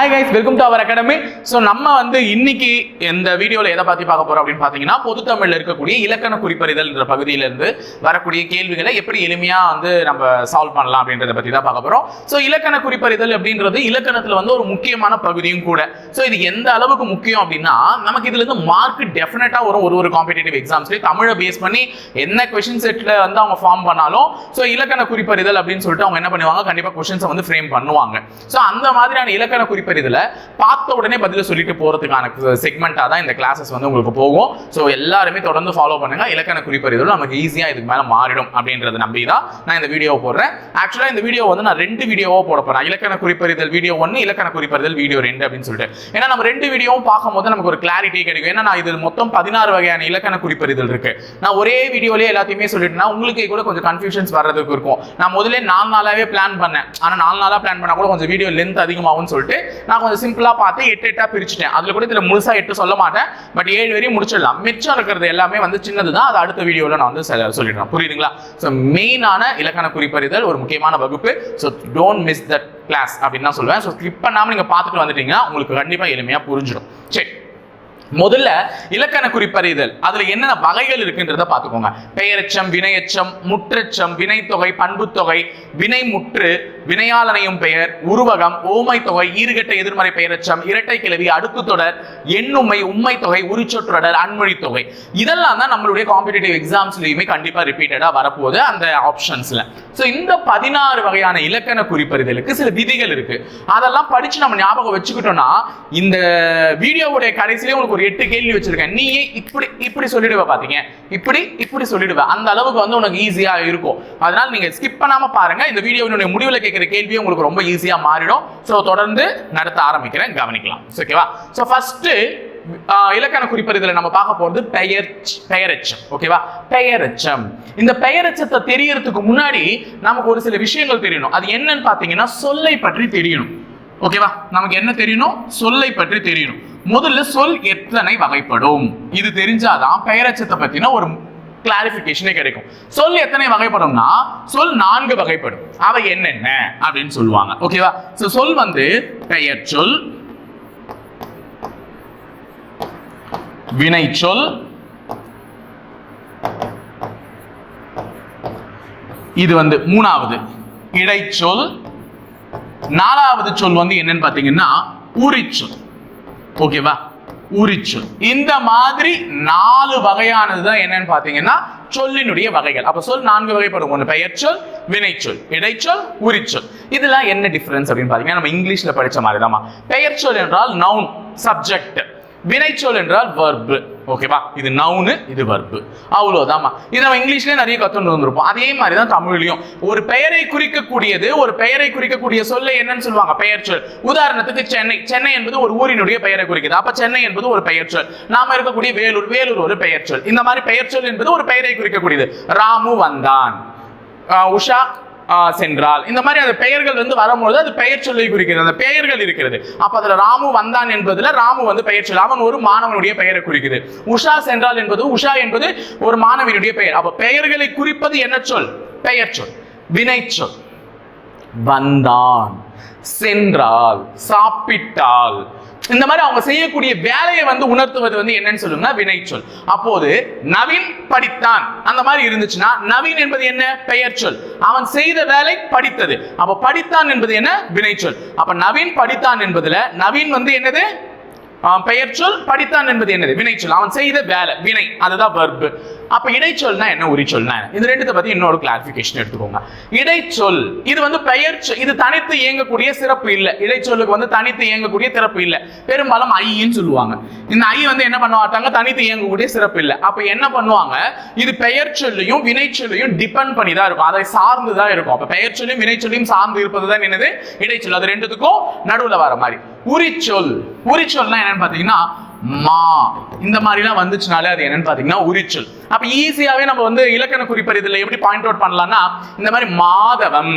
Hi guys, welcome to our academy. So நம்ம இன்னைக்கு இந்த வீடியோவில் எதை பற்றி பார்க்க போகிறோம் அப்படின்னு பார்த்தீங்கன்னா, பொது தமிழில் இருக்கக்கூடிய இலக்கண குறிப்பறிதல் என்ற பகுதியிலிருந்து வரக்கூடிய கேள்விகளை எப்படி எளிமையாக நம்ம சால்வ் பண்ணலாம் அப்படின்றத பற்றி தான் பார்க்க போகிறோம். ஸோ இலக்கண குறிப்பறிதல் அப்படின்றது இலக்கணத்தில் ஒரு முக்கியமான பகுதியும் கூட. ஸோ இது எந்த அளவுக்கு முக்கியம் அப்படின்னா, நமக்கு இதுல இருந்து மார்க் டெஃபினட்டாக வரும். ஒரு காம்படிட்டிவ் எக்ஸாம்ஸ்லேயே தமிழை பேஸ் பண்ணி என்ன கொஸ்டின் செட்டில் அவங்க ஃபார்ம் பண்ணாலும் ஸோ இலக்கண குறிப்பறிதல் அப்படின்னு சொல்லிட்டு அவங்க என்ன பண்ணுவாங்க, கண்டிப்பாக கொஸ்டின்ஸை ஃப்ரேம் பண்ணுவாங்க. ஸோ அந்த மாதிரியான இலக்கண குறிப்பறிதல பார்த்த உடனே பதில சொல்லிட்டு போறதுக்கான செக்மெண்டா தான் இந்த கிளாसेस உங்களுக்கு போகும். சோ எல்லாரும் தொடர்ந்து ஃபாலோ பண்ணுங்க. இலக்கண குறிப்பறிதல் நமக்கு ஈஸியா இதுக்கு மேல மாறிடும் அப்படின்றத நம்பி தான் நான் இந்த வீடியோவை போடுறேன். ஆக்சுவலா இந்த வீடியோ நான் ரெண்டு வீடியோவா போட போறேன். இலக்கண குறிப்பறிதல் வீடியோ 1, இலக்கண குறிப்பறிதல் வீடியோ 2 அப்படின்னு சொல்லிட்டு. ஏன்னா நம்ம ரெண்டு வீடியோவும் பார்க்கும்போது நமக்கு ஒரு கிளாரிட்டி கிடைக்கும். ஏன்னா நான் இது மொத்தம் 16 வகையான இலக்கண குறிப்பறிதல் இருக்கு. நான் ஒரே வீடியோலயே எல்லாத்தையுமே சொல்லிட்டேன்னா உங்களுக்கு கூட கொஞ்சம் கன்ஃபியூஷன்ஸ் வர்றதுக்கு இருக்கும். நான் முதல்ல 4 நாளாவே பிளான் பண்ணேன். ஆனா 4 நாளா பிளான் பண்ணா கூட கொஞ்சம் வீடியோ லென்த் அதிகமாகும்னு சொல்லிட்டு நான் கொஞ்சம் சிம்பிளா பார்த்து 8 பிரிச்சுட்டேன். அதுல கூட இதுல முழுசா 8 சொல்ல மாட்டேன், பட் 7 வரையும் முடிச்சிடலாம். மிச்சம் இருக்கிறது எல்லாமே சின்னதுதான். அது அடுத்த வீடியோல நான் சொல்லிடுறேன். புரியுதுங்களா? ஸோ மெயினான இலக்கண குறிப்பறிதல் ஒரு முக்கியமான வகுப்பு. So don't miss that class அப்படின்னு தான் சொல்லுவேன். ஸோ ஸ்கிப் பண்ணாம நீங்க பார்த்துட்டு வந்துட்டீங்கன்னா உங்களுக்கு கண்டிப்பா எளிமையா புரிஞ்சிடும். சரி, முதல்ல இலக்கண குறிப்பறிதல் அதுல என்னென்ன வகைகள் இருக்குன்றத பாத்துக்கோங்க. பெயரெச்சம், வினையெச்சம், முற்றெச்சம், வினைத்தொகை, பண்புத்தொகை, வினைமுற்று, வினையாளனையும் பெயர், உருவகம், ஓமை தொகை, ஈறுகட்ட எதிர்மறை பெயரெச்சம், இரட்டை கிளவி, அடுக்கு தொடர், எண்ணுமை, உண்மை தொகை, உரிச்சொற்றொடர், அன்மொழி தொகை. இதெல்லாம் தான் நம்மளுடைய காம்படிட்டிவ் எக்ஸாம்ஸ்லயுமே கண்டிப்பா ரிப்பீட்டடா வரப்போகுது அந்த ஆப்ஷன்ஸ்ல. சோ இந்த 16 வகையான இலக்கண குறிப்பறிதலுக்கு சில விதிகள் இருக்கு. அதெல்லாம் படிச்சு நம்ம ஞாபகம் வச்சுக்கிட்டோம்னா இந்த வீடியோவுடைய கடைசியிலே உங்களுக்கு 8 கேள்வி வச்சிருக்கேன். நீ இப்படி சொல்லிடுவ, பாத்தீங்க, இப்படி சொல்லிடுவ. அந்த அளவுக்கு உனக்கு ஈஸியா இருக்கும். அதனால நீங்க ஸ்கிப் பண்ணாம பாருங்க. இந்த வீடியோவினுடைய முடிவுல கேட்கிற கேள்வி உங்களுக்கு ரொம்ப ஈஸியா மாறிடும். சோ தொடர்ந்து நடத்த ஆரம்பிக்கிறேன், கவனிக்கலாம். ஓகேவா? சோ ஃபர்ஸ்ட் இலக்கண குறிப்பறிதலை நம்ம பார்க்க போறது பெயரெச்சம். ஓகேவா? பெயரெச்சம். இந்த பெயரெச்சத்தை தெரியறதுக்கு முன்னாடி நமக்கு ஒரு சில விஷயங்கள் தெரியணும். அது என்னன்னு பாத்தீங்கன்னா, சொல்லை பற்றி தெரியணும். ஓகேவா? நமக்கு என்ன தெரியணும்? சொல்லை பற்றி தெரியணும். முதல்ல சொல் எத்தனை வகைப்படும், இது தெரிஞ்சாதான் பெயரெச்சத்தை பத்தின ஒரு கிளாரிபிகேஷனே கிடைக்கும். சொல் எத்தனை வகைப்படும்னா, சொல் 4 வகைப்படும். அவை என்னென்ன அப்படின்னு சொல்லுவாங்க. ஓகேவா? சொல் பெயர் சொல், வினை சொல், இது 3வது இடைச்சொல், 4வது சொல் என்னன்னு பாத்தீங்கன்னா உரிச்சொல். ஓகேவா? உரிச்சொல். இந்த மாதிரி 4 வகையானது தான் என்னன்னு பாத்தீங்கன்னா சொல்லினுடைய வகைகள். அப்ப சொல் 4 வகைப்படும். ஒன்று பெயர்ச்சொல், வினைச்சொல், இடைச்சொல், உரிச்சொல். இதெல்லாம் என்ன டிஃபரன்ஸ் அப்படின்னு பாத்தீங்கன்னா, நம்ம இங்கிலீஷ்ல படிச்ச மாதிரி தான். பெயர்ச்சொல் என்றால் நவுன், சப்ஜெக்ட். வினைச்சொல் என்றால் வெர்பு. ஓகேவா? இது நவுனு, இது வெர்பு. அவ்வளவுதாமா. இது நம்ம இங்கிலீஷ்லயே நிறைய கத்துட்டு வந்திருப்போம். அதே மாதிரி தான் தமிழ்லயும் ஒரு பெயரை குறிக்கக்கூடியது, ஒரு பெயரை குறிக்கக்கூடிய சொல்லை என்னன்னு சொல்லுவாங்க? பெயர் சொல். உதாரணத்துக்கு சென்னை. சென்னை என்பது ஒரு ஊரினுடைய பெயரை குறிக்குது. அப்ப சென்னை என்பது ஒரு பெயர் சொல். நாம இருக்கக்கூடிய வேலூர், வேலூர் ஒரு பெயர் சொல். இந்த மாதிரி பெயர் சொல் என்பது ஒரு பெயரை குறிக்கக்கூடியது. ராமு வந்தான், உஷா சென்றால். இந்த மாதிரி அந்த பெயர்கள் வரும்போது அது பெயர் சொல்லை குறிக்கிறது. அந்த பெயர்கள் இருக்கிறது. அப்ப அதுல ராமு வந்தான் என்பதுல ராமு பெயர் சொல். அவன் ஒரு மாணவனுடைய பெயரை குறிக்குது. உஷா சென்றால் என்பது, உஷா என்பது ஒரு மாணவனுடைய பெயர். அப்ப பெயர்களை குறிப்பது என்ன சொல்? பெயர் சொல். வினை சொல் வந்தான், சென்றால், சாப்பிட்டால், இந்த மாதிரி அவங்க செய்யக்கூடிய வேலையை உணர்த்துவது என்னன்னு சொல்லுங்க? வினைச்சொல். அப்போது நவீன் படித்தான் அந்த மாதிரி இருந்துச்சுன்னா, நவீன் என்பது என்ன? பெயர் சொல். அவன் செய்த வேலை படித்தது. அப்ப படித்தான் என்பது என்ன? வினைச்சொல். அப்ப நவீன் படித்தான் என்பதுல நவீன் என்னது? பெயர் சொல். படித்தான் என்பது என்னது? வினைச்சொல். அவன் செய்த வேலை, வினை, அதுதான் வெர்பு. அப்ப இடைச்சொல்னா என்ன, உரிச்சொல்னா என்ன? இது ரெண்டுத்தை பத்தி இன்னொரு கிளாரிபிகேஷன் எடுத்துக்கோங்க. இடைச்சொல் இது பெயர் சொல். இது தனித்து இயங்கக்கூடிய சிறப்பு இல்ல. இடைச்சொல்லுக்கு தனித்து இயங்கக்கூடிய சிறப்பு இல்ல. பெரும்பாலும் ஐன்னு சொல்லுவாங்க. இந்த ஐ என்ன பண்ண மாட்டாங்க? தனித்து இயங்கக்கூடிய சிறப்பு இல்ல. அப்ப என்ன பண்ணுவாங்க? இது பெயர் சொல்லையும் வினைச்சொல்லையும் டிபெண்ட் பண்ணி தான் இருக்கும். அதை சார்ந்துதான் இருக்கும். அப்ப பெயர் சொல்லையும் வினைச்சொல்லையும் சார்ந்து இருப்பதுதான் என்னது? இடைச்சொல். அது ரெண்டுத்துக்கும் நடுவுல வர மாதிரி. உரிச்சொல். உரிச்சொல்னா என்னன்னு பாத்தீங்கன்னா, மா இந்த மாதிரி எல்லாம் வந்துச்சுனாலே அது என்னன்னு பாத்தீங்கன்னா உரிச்சொல். அப்ப ஈஸியாவே நம்ம இலக்கண குறிப்பறிதல எப்படி பாயிண்ட் அவுட் பண்ணலாம்னா, இந்த மாதிரி மாதவம்,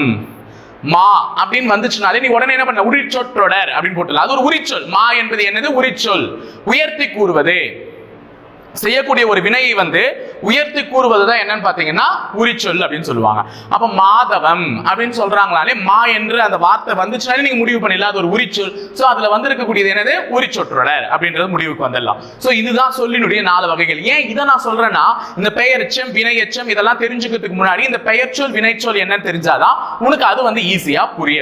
மா அப்படின்னு வந்துச்சுனாலே நீ உடனே என்ன பண்ண? உரிச்சொற்றொடர் அப்படின்னு போட்டுலாம். அது ஒரு உரிச்சொல். மா என்பது என்னது? உரிச்சொல். உயர்த்தி கூறுவது. செய்யக்கூடிய ஒரு வினையை வந்து உயர்த்தி கூறுவதுதான் என்னன்னு பாத்தீங்கன்னா உரிச்சொல் அப்படின்னு சொல்லுவாங்க. அப்ப மாதவம் அப்படின்னு சொல்றாங்களாலே மா என்று அந்த வார்த்தை வந்துச்சுனாலே நீங்க முடிவு பண்ணிடலாம் அது ஒரு உரிச்சொல். சோ அதுல வந்து இருக்கக்கூடியது என்னது உரிச்சொற்றொடர் அப்படின்றது முடிவுக்கு வந்துடலாம். சோ இதுதான் சொல்லினுடைய 4 வகைகள். ஏன் இதை நான் சொல்றேன்னா இந்த பெயரெச்சம் வினையெச்சம் இதெல்லாம் தெரிஞ்சுக்கிறதுக்கு முன்னாடி இந்த பெயர்ச்சொல் வினைச்சொல் என்னன்னு தெரிஞ்சாதான் உனக்கு அது வந்து ஈஸியா புரிய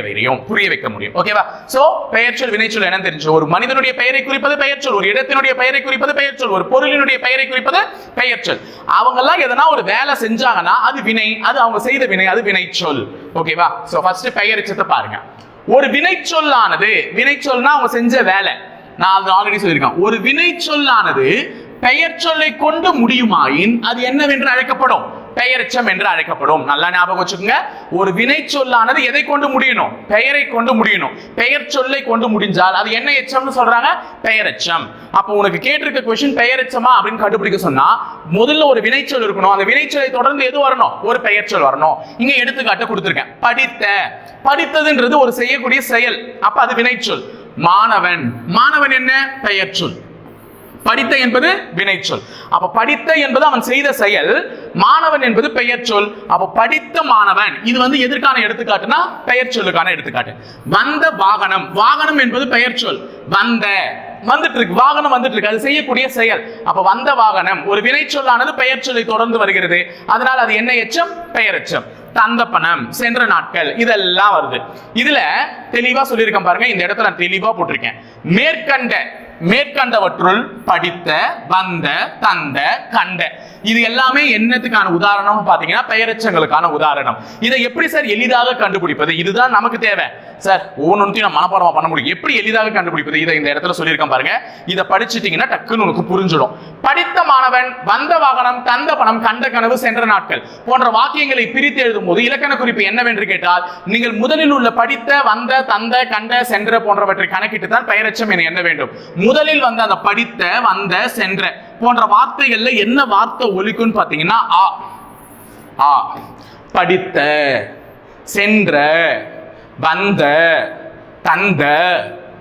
வைக்க முடியும். ஓகேவா? சோ பெயர்ச்சொல் வினைச்சொல் என்னன்னு தெரிஞ்சு ஒரு மனிதனுடைய பெயரை குறிப்பது பெயர்ச்சொல், ஒரு இடத்தினுடைய பெயரை குறிப்பது பெயர்ச்சொல், ஒரு பொருளினுடைய பெயரை குறிப்பது பெயர்ச்சொல். அவங்க எல்லாம் எதனா ஒரு வேலை செஞ்சாங்கன்னா அது வினை, அது அவங்க செய்த வினை, அது வினைச்சொல். ஓகேவா? சோ ஃபர்ஸ்ட் பெயரெச்சத்தை பாருங்க. ஒரு வினைச்சொல்லானது, வினைச்சொல்னா அவங்க செஞ்ச வேலை, நான் ஆல்ரெடி சொல்லியிருக்கேன். ஒரு வினைச்சொல்லானது பெயர் சொல்லை கொண்டு முடியுமாயின் அது என்னவென்று அழைக்கப்படும்? பெயரெச்சம் என்று அழைக்கப்படும். நல்லா ஞாபகம் வச்சுக்கோங்க. ஒரு வினை சொல்லானது எதை கொண்டு முடியணும்? பெயரை கொண்டு முடியணும். பெயர் சொல்லை கொண்டு முடிஞ்சால் அது என்ன எச்சம்னு சொல்றாங்க? பெயரெச்சம். அப்போ உனக்கு கேட்டிருக்க क्वेश्चन பெயரெச்சமா அப்படின்னு கண்டுபிடிக்க சொன்னா முதல்ல ஒரு வினைச்சொல் இருக்கணும். அந்த வினைச்சொல்லை தொடர்ந்து எது வரணும்? ஒரு பெயர்ச்சொல் வரணும். இங்க எடுத்துக்காட்டு கொடுத்திருக்கேன். படித்த, படித்ததுன்றது ஒரு செய்யக்கூடிய செயல், அப்ப அது வினைச்சொல். மாணவன், மாணவன் என்ன? பெயர்ச்சொல். படித்த என்பது வினைச்சொல். அப்ப படித்த என்பது அவன் செய்த செயல், மாணவன் என்பது பெயர் சொல். அப்ப படித்த மாணவன் இது வந்து எதற்கான எடுத்துக்காட்டுனா பெயர் சொல்லுக்கான எடுத்துக்காட்டு. வந்த வாகனம், வாகனம் என்பது பெயர் சொல். வந்த வந்துட்டு இருக்கு, வாகனம் வந்துட்டு இருக்கு, அது செய்யக்கூடிய செயல். அப்ப வந்த வாகனம் ஒரு வினைச்சொல்லானது பெயர் சொல்லை தொடர்ந்து வருகிறது, அதனால அது என்ன எச்சம்? பெயரெச்சம். தந்த பணம், சென்ற நாட்கள், இதெல்லாம் வருது. இதுல தெளிவா சொல்லியிருக்கேன் பாருங்க. இந்த இடத்துல நான் தெளிவா போட்டிருக்கேன். மேற்கண்ட, மேற்கண்டவற்றுள் படித்த, வந்த, தந்த, கண்ட, இது எல்லாமே என்னத்துக்கான உதாரணம் பாத்தீங்கன்னா பெயரெச்சங்களுக்கான உதாரணம். இதை எப்படி சார் எளிதாக கண்டுபிடிப்பது? இதுதான் நமக்கு தேவை சார். ஒவ்வொன்றையும் நம்ம மனப்பாடமா பண்ண முடியும். எப்படி எளிதாக கண்டுபிடிப்பது? இதை இந்த இடத்துல சொல்லியிருக்கேன் பாருங்க. இதை படிச்சிட்டீங்கன்னா டக்குன்னு உனக்கு புரிஞ்சிடும். படித்த மாணவன், வந்த வாகனம், தந்த பணம், கண்ட கனவு, சென்ற நாட்கள் போன்ற வாக்கியங்களை பிரித்து எழுதும் போது இலக்கண குறிப்பு என்னவென்று கேட்டால் நீங்கள் முதலில் உள்ள படித்த, வந்த, தந்த, கண்ட, சென்ற போன்றவற்றை கணக்கிட்டு தான் பெயரெச்சம் என எண்ண வேண்டும். முதலில் வந்த அந்த படித்த, வந்த, சென்ற போன்ற வார்த்தைகள்ல என்ன வார்த்தை ஒலிக்குன்னு பாத்தீங்கன்னா ஆ. ஆ. படித்த, சென்ற, வந்த, தந்த,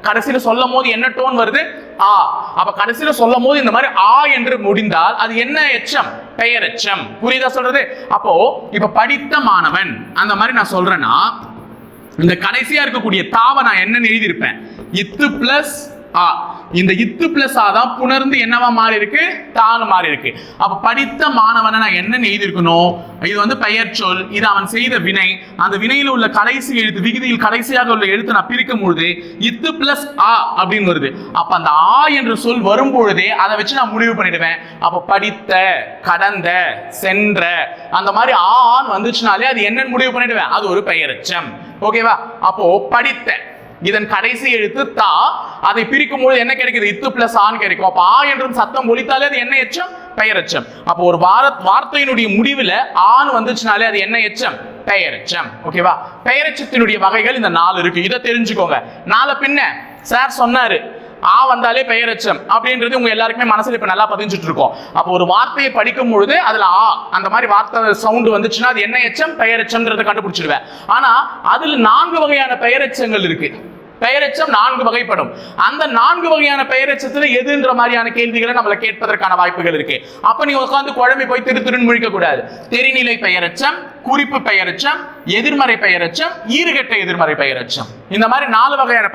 கடைசியில சொல்லும் போது என்ன டோன் வருது? ஆ. அப்ப கடைசியில சொல்லும் போது இந்த மாதிரி ஆ என்று முடிந்தால் அது என்ன எச்சம்? பெயரெச்சம். புரியுதா சொல்றது? அப்போ இப்ப படித்த மாணவன் அந்த மாதிரி நான் சொல்றேன்னா இந்த கடைசியா இருக்கக்கூடிய தாவை நான் என்ன எழுதியிருப்பேன்? இத்து பிளஸ் ஆ. இந்த இத்து பிளஸ் ஆ தான் புணர்ந்து என்னவா மாறி இருக்கு? தான் மாறி இருக்கு. அப்ப படித்த மாணவனை நான் என்ன எழுதியிருக்கணும்? இது வந்து பெயர் சொல், இது அவன் செய்த வினை. அந்த வினையில உள்ள கடைசி எழுத்து, விகுதியில் கடைசியாக உள்ள எழுத்து நான் பிரிக்கும் பொழுது இத்து பிளஸ் ஆ அப்படின்னு வருது. அப்ப அந்த ஆ என்ற சொல் வரும் பொழுதே அதை வச்சு நான் முடிவு பண்ணிடுவேன். அப்ப படித்த, கடந்த, சென்ற அந்த மாதிரி ஆன்னு வந்துச்சுனாலே அது என்னன்னு முடிவு பண்ணிடுவேன்? அது ஒரு பெயரெச்சம். ஓகேவா? அப்போ படித்த இதன் கடைசி எழுத்து தா, அதை பிரிக்கும் போது என்ன கிடைக்குது? இத்து பிளஸ் ஆன் கிடைக்கும். அப்ப ஆ என்றும் சத்தம் ஒலித்தாலே அது என்ன எச்சம்? பெயரெச்சம். அப்போ ஒரு வார்த்தையினுடைய முடிவுல ஆன் வந்துச்சுனாலே அது என்ன எச்சம்? பெயரெச்சம். ஓகேவா? பெயரெச்சத்தினுடைய வகைகள் இந்த 4 இருக்கு. இதை தெரிஞ்சுக்கோங்க. 4 பின்ன சார் சொன்னாரு ஆ வந்தாலே பெயரெச்சம் அப்படின்றது உங்க எல்லாருக்குமே மனசுல இப்ப நல்லா பதிஞ்சிட்டு இருக்கும். அப்போ ஒரு வார்த்தையை படிக்கும் பொழுது அதுல ஆ அந்த மாதிரி வார்த்தை சவுண்ட் வந்துச்சுன்னா அது என்ன எச்சம்? பெயரெச்சம்ன்றதை கண்டுபிடிச்சிடுவேன். ஆனா அதுல 4 வகையான பெயரெச்சங்கள் இருக்கு. பெயரெச்சம் 4 வகைப்படும். அந்த 4 வகையான பெயரெச்சத்துல எதுன்ற மாதிரியான கேள்விகளை நம்மள கேட்பதற்கான வாய்ப்புகள் இருக்கு. அப்ப நீ உட்கார்ந்து குழம்பி போய் திருன்னு முழிக்க கூடாது. தெரிநிலை பெயரெச்சம், குறிப்பு பெயரெச்சம், எதிர்மறை பெயரெச்சம், ஈறுகெட்ட எதிர்மறை பெயரெச்சம், இந்த மாதிரி 4 வகையான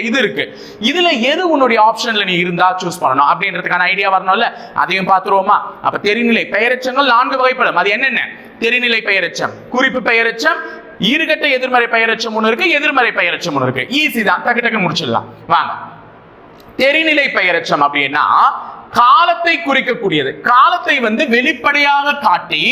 இது இருக்கு. இதுல எது உன்னுடைய ஆப்ஷன்ல நீ இருந்தா சூஸ் பண்ணணும் அப்படின்றதுக்கான ஐடியா வரணும்ல, அதையும் பார்த்துருவோமா? அப்ப தெரிநிலை பெயரெச்சங்கள் 4 வகைப்படும். அது என்னென்ன? தெரிநிலை பெயரெச்சம், குறிப்பு பெயரெச்சம், ஈறுகெட்ட எதிர்மறை பெயரெச்சம் ஒன்று இருக்கு, எதிர்மறை பெயரெச்சம் ஒன்று இருக்கு. ஈஸி தான், டக்கு டக்கு முடிச்சிடலாம் வாங்க. தெரிநிலை பெயரெச்சம் அப்படின்னா காலத்தை குறிக்கக்கூடியது. காலத்தை வந்து வெளிப்படையாக காட்டி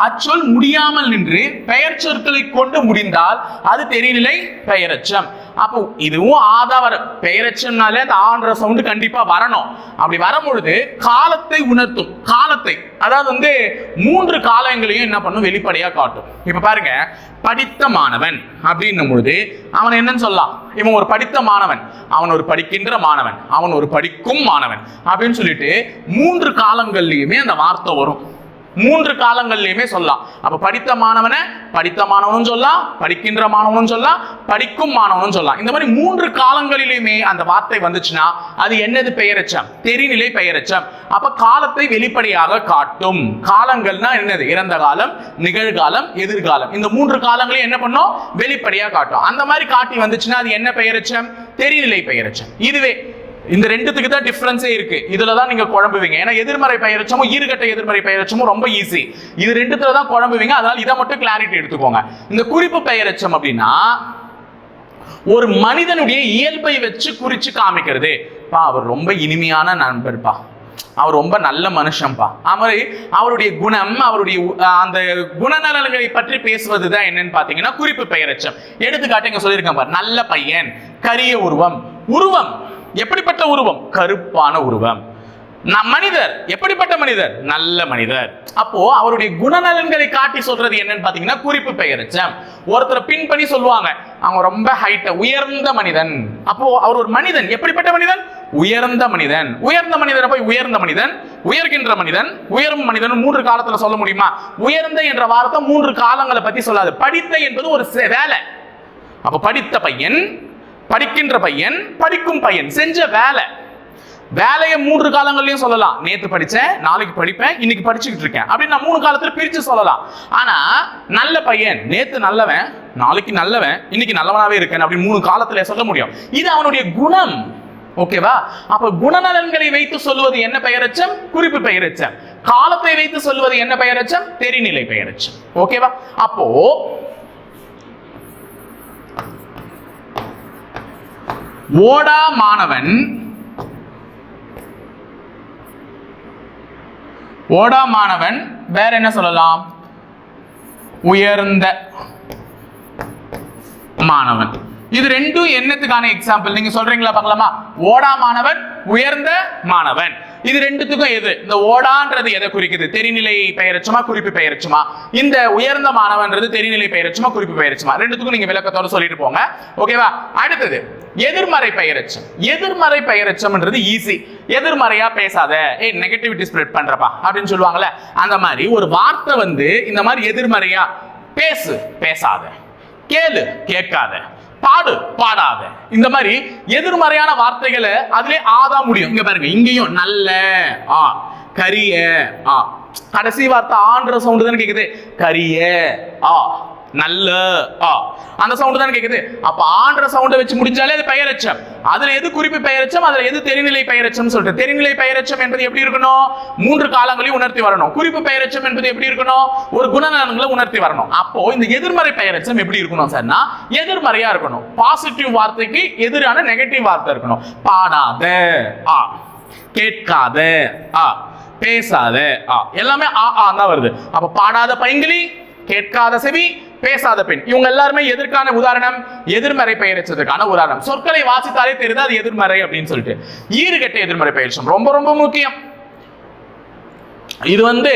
அச்சொல் முடியாமல் நின்று பெயர் சொற்களை கொண்டு முடிந்தால் அது தெரிநிலை பெயரெச்சம். அப்போ இதுவும் ஆதா வர பெயரெச்சம்னாலே அந்த ஆன்ற சவுண்டு கண்டிப்பா வரணும். அப்படி வரும்பொழுது காலத்தை உணர்த்தும். காலத்தை அதாவது வந்து 3 காலங்களையும் என்ன பண்ணும்? வெளிப்படையா காட்டும். இப்ப பாருங்க, படித்த மாணவன் அப்படின்னும் பொழுது அவன் என்னன்னு சொல்லலாம்? இவன் ஒரு படித்த மாணவன், அவன் ஒரு படிக்கின்ற மாணவன், அவன் ஒரு படிக்கும் மாணவன் அப்படின்னு சொல்லிட்டு 3 காலங்கள்லயுமே அந்த வார்த்தை வரும். மூன்று காலங்கள்லயுமே சொல்லலாம். அப்ப படித்த மாணவனை படித்த மாணவனும் சொல்லலாம், படிக்கின்ற மாணவனும் சொல்லலாம், படிக்கும் மாணவனும் சொல்லலாம். இந்த மாதிரி மூன்று காலங்களிலுமே அந்த வார்த்தை வந்துச்சுன்னா அது என்னது பெயரெச்சம்? தெரிநிலை பெயரெச்சம். அப்ப காலத்தை வெளிப்படையாக காட்டும். காலங்கள்னா என்னது? இறந்த காலம், நிகழ்காலம், எதிர்காலம். இந்த மூன்று காலங்களையும் என்ன பண்ணும்? வெளிப்படையா காட்டும். அந்த மாதிரி காட்டி வந்துச்சுன்னா அது என்ன பெயரெச்சம்? தெரிநிலை பெயரெச்சம். இதுவே இந்த ரெண்டுத்துக்கு தான் டிஃபரன்ஸே இருக்கு. இதுல தான் நீங்க குழம்புவீங்க. ஏன்னா எதிர்மறை பெயரெச்சமும் ஈறுகட்ட எதிர்மறை பெயரெச்சமும் ரொம்ப ஈஸி. இது ரெண்டுத்துல தான் குழம்புவீங்க. அதனால இதை மட்டும் கிளாரிட்டி எடுத்துக்கோங்க. இந்த குறிப்பு பெயரெச்சம் அப்படின்னா ஒரு மனிதனுடைய இயல்பை வச்சு குறிச்சு காமிக்கிறது. அவர் ரொம்ப இனிமையான நண்பர்ப்பா, அவர் ரொம்ப நல்ல மனுஷன்பா, அவருடைய குணம், அவருடைய அந்த குணநலன்களை பற்றி பேசுவதுதான் என்னன்னு பாத்தீங்கன்னா குறிப்பு பெயரெச்சம். எடுத்துக்காட்டு இங்க சொல்லியிருக்கேன் பாரு, நல்ல பையன், கரிய உருவம். உருவம் எப்படிப்பட்ட உருவம்? கருப்பான உருவம். மனிதர் எப்படிப்பட்ட மனிதர்? நல்ல மனிதர். அப்போ அவருடைய குணநலன்களை காட்டி சொல்றது என்னன்னு பாத்தீங்கன்னா குறிப்பு பெயரெச்சம். ஒருத்தரை பின் பண்ணி சொல்லுவாங்க, அவங்க ரொம்ப ஹைட், உயர்ந்த மனிதன். அப்போ அவர் ஒரு மனிதன், எப்படிப்பட்ட மனிதன்? உயர்ந்த மனிதன். உயர்ந்த மனிதனை போய் உயர்ந்த மனிதன், உயர்கின்ற மனிதன், உயரும் மனிதன் மூன்று காலத்துல சொல்ல முடியுமா? உயர்ந்த என்ற வார்த்தை மூன்று காலங்களை பத்தி சொல்லாது. படித்த என்பது ஒரு வேலை. அப்ப படித்த பையன், படிக்கின்ற பையன், படிக்கும் பையன் செஞ்ச வேலை. வேலையை மூன்று காலங்களையும் சொல்லலாம். நேற்று படிச்சேன், நாளைக்கு படிப்பேன், இன்னைக்கு படிச்சுக்கிட்டு இருக்கேன் அப்படின்னு நான் மூணு காலத்துல பிரிச்சு சொல்லலாம். ஆனா நல்ல பையன், நேற்று நல்லவன், நாளைக்கு நல்லவன், இன்னைக்கு நல்லவனாவே இருக்கேன் அப்படின்னு மூணு காலத்துல சொல்ல முடியும். இது அவனுடைய குணம். ஓகேவா? அப்ப குணநலன்களை வைத்து சொல்லுவது என்ன பெயரெச்சம்? குறிப்பு பெயரெச்சம். காலத்தை வைத்து சொல்லுவது என்ன பெயரெச்சம்? தெரிநிலை பெயரெச்சம். ஓகேவா? அப்போ ஓடா மாணவன், ஓடா மாணவன், வேற என்ன சொல்லலாம்? உயர்ந்த மாணவன். இது ரெண்டும் என்னத்துக்கான எக்ஸாம்பிள்? நீங்க சொல்றீங்களா பார்க்கலாமா? ஓடா மாணவன், உயர்ந்த மாணவன். இது ரெண்டுத்துக்கும் எது? இந்த ஓடான்றது எதை குறிக்குது? தெரிநிலை பெயரெச்சமா, குறிப்பு பெயரெச்சமா? இந்த உயர்ந்த மாணவன்றது தெரிநிலை பெயரெச்சமா, குறிப்பு பெயரெச்சமா? ரெண்டுத்துக்கும் நீங்க விளக்கத்தோட சொல்லிட்டு போங்க. ஓகேவா? அடுத்தது எதிர்மறை பெயரெச்சம். எதிர்மறை பெயரெச்சம்ன்றது ஈஸி. எதிர்மறையா பேசாத, நெகட்டிவிட்டி ஸ்ப்ரெட் பண்றப்பா அப்படின்னு சொல்லுவாங்கல்ல, அந்த மாதிரி ஒரு வார்த்தை வந்து இந்த மாதிரி எதிர்மறையா, பேசு பேசாத, கேளு கேட்காத, பாடு பாடாத, இந்த மாதிரி எதிர்மறையான வார்த்தைகளை அதுல ஆதான் முடியும். இங்க பாருங்க, இங்கேயும் நல்ல ஆ, கரிய ஆ, கடைசி வார்த்தை ஆன்ற சவுண்ட் தானே கேக்குது. கரிய ஆ, நல்ல ஆ, அந்த சவுண்ட் தானே கேக்குது. அப்ப ஆன்ற சவுண்டை வச்சு முடிஞ்சாலே அது பெயரெச்சம். அதுல எது குறிப்பு பெயரெச்சம், அதுல எது தெரிநிலை பெயரெச்சம் சொல்லிட்டு. தெரிநிலை பெயரெச்சம் என்பது எப்படி இருக்கணும்? மூன்று காலங்களையும் உணர்த்தி வரணும். குறிப்பு பெயரெச்சம் என்பது எப்படி இருக்கணும்? ஒரு குணநலன்களை உணர்த்தி வரணும். அப்போ இந்த எதிர்மறை பெயரெச்சம் எப்படி இருக்கணும் சார்னா, எதிர்மறையா இருக்கணும். பாசிட்டிவ் வார்த்தைக்கு எதிரான நெகட்டிவ் வார்த்தை இருக்கணும். பாடாத ஆ, கேட்காத ஆ, பேசாத ஆ, எல்லாமே ஆ ஆ தான் வருது. அப்ப பாடாத பைங்கிலி, கேட்காத செவி, பேசாத பெண், இவங்க எல்லாருமே எதற்கான உதாரணம்? எதிர்மறை பெயரெச்சத்துக்கான உதாரணம். சொற்களை வாசித்தாலே தெரியுது அது எதிர்மறை அப்படின்னு சொல்லிட்டு. ஈறுகட்ட எதிர்மறை பெயரெச்சம் ரொம்ப ரொம்ப முக்கியம். இது வந்து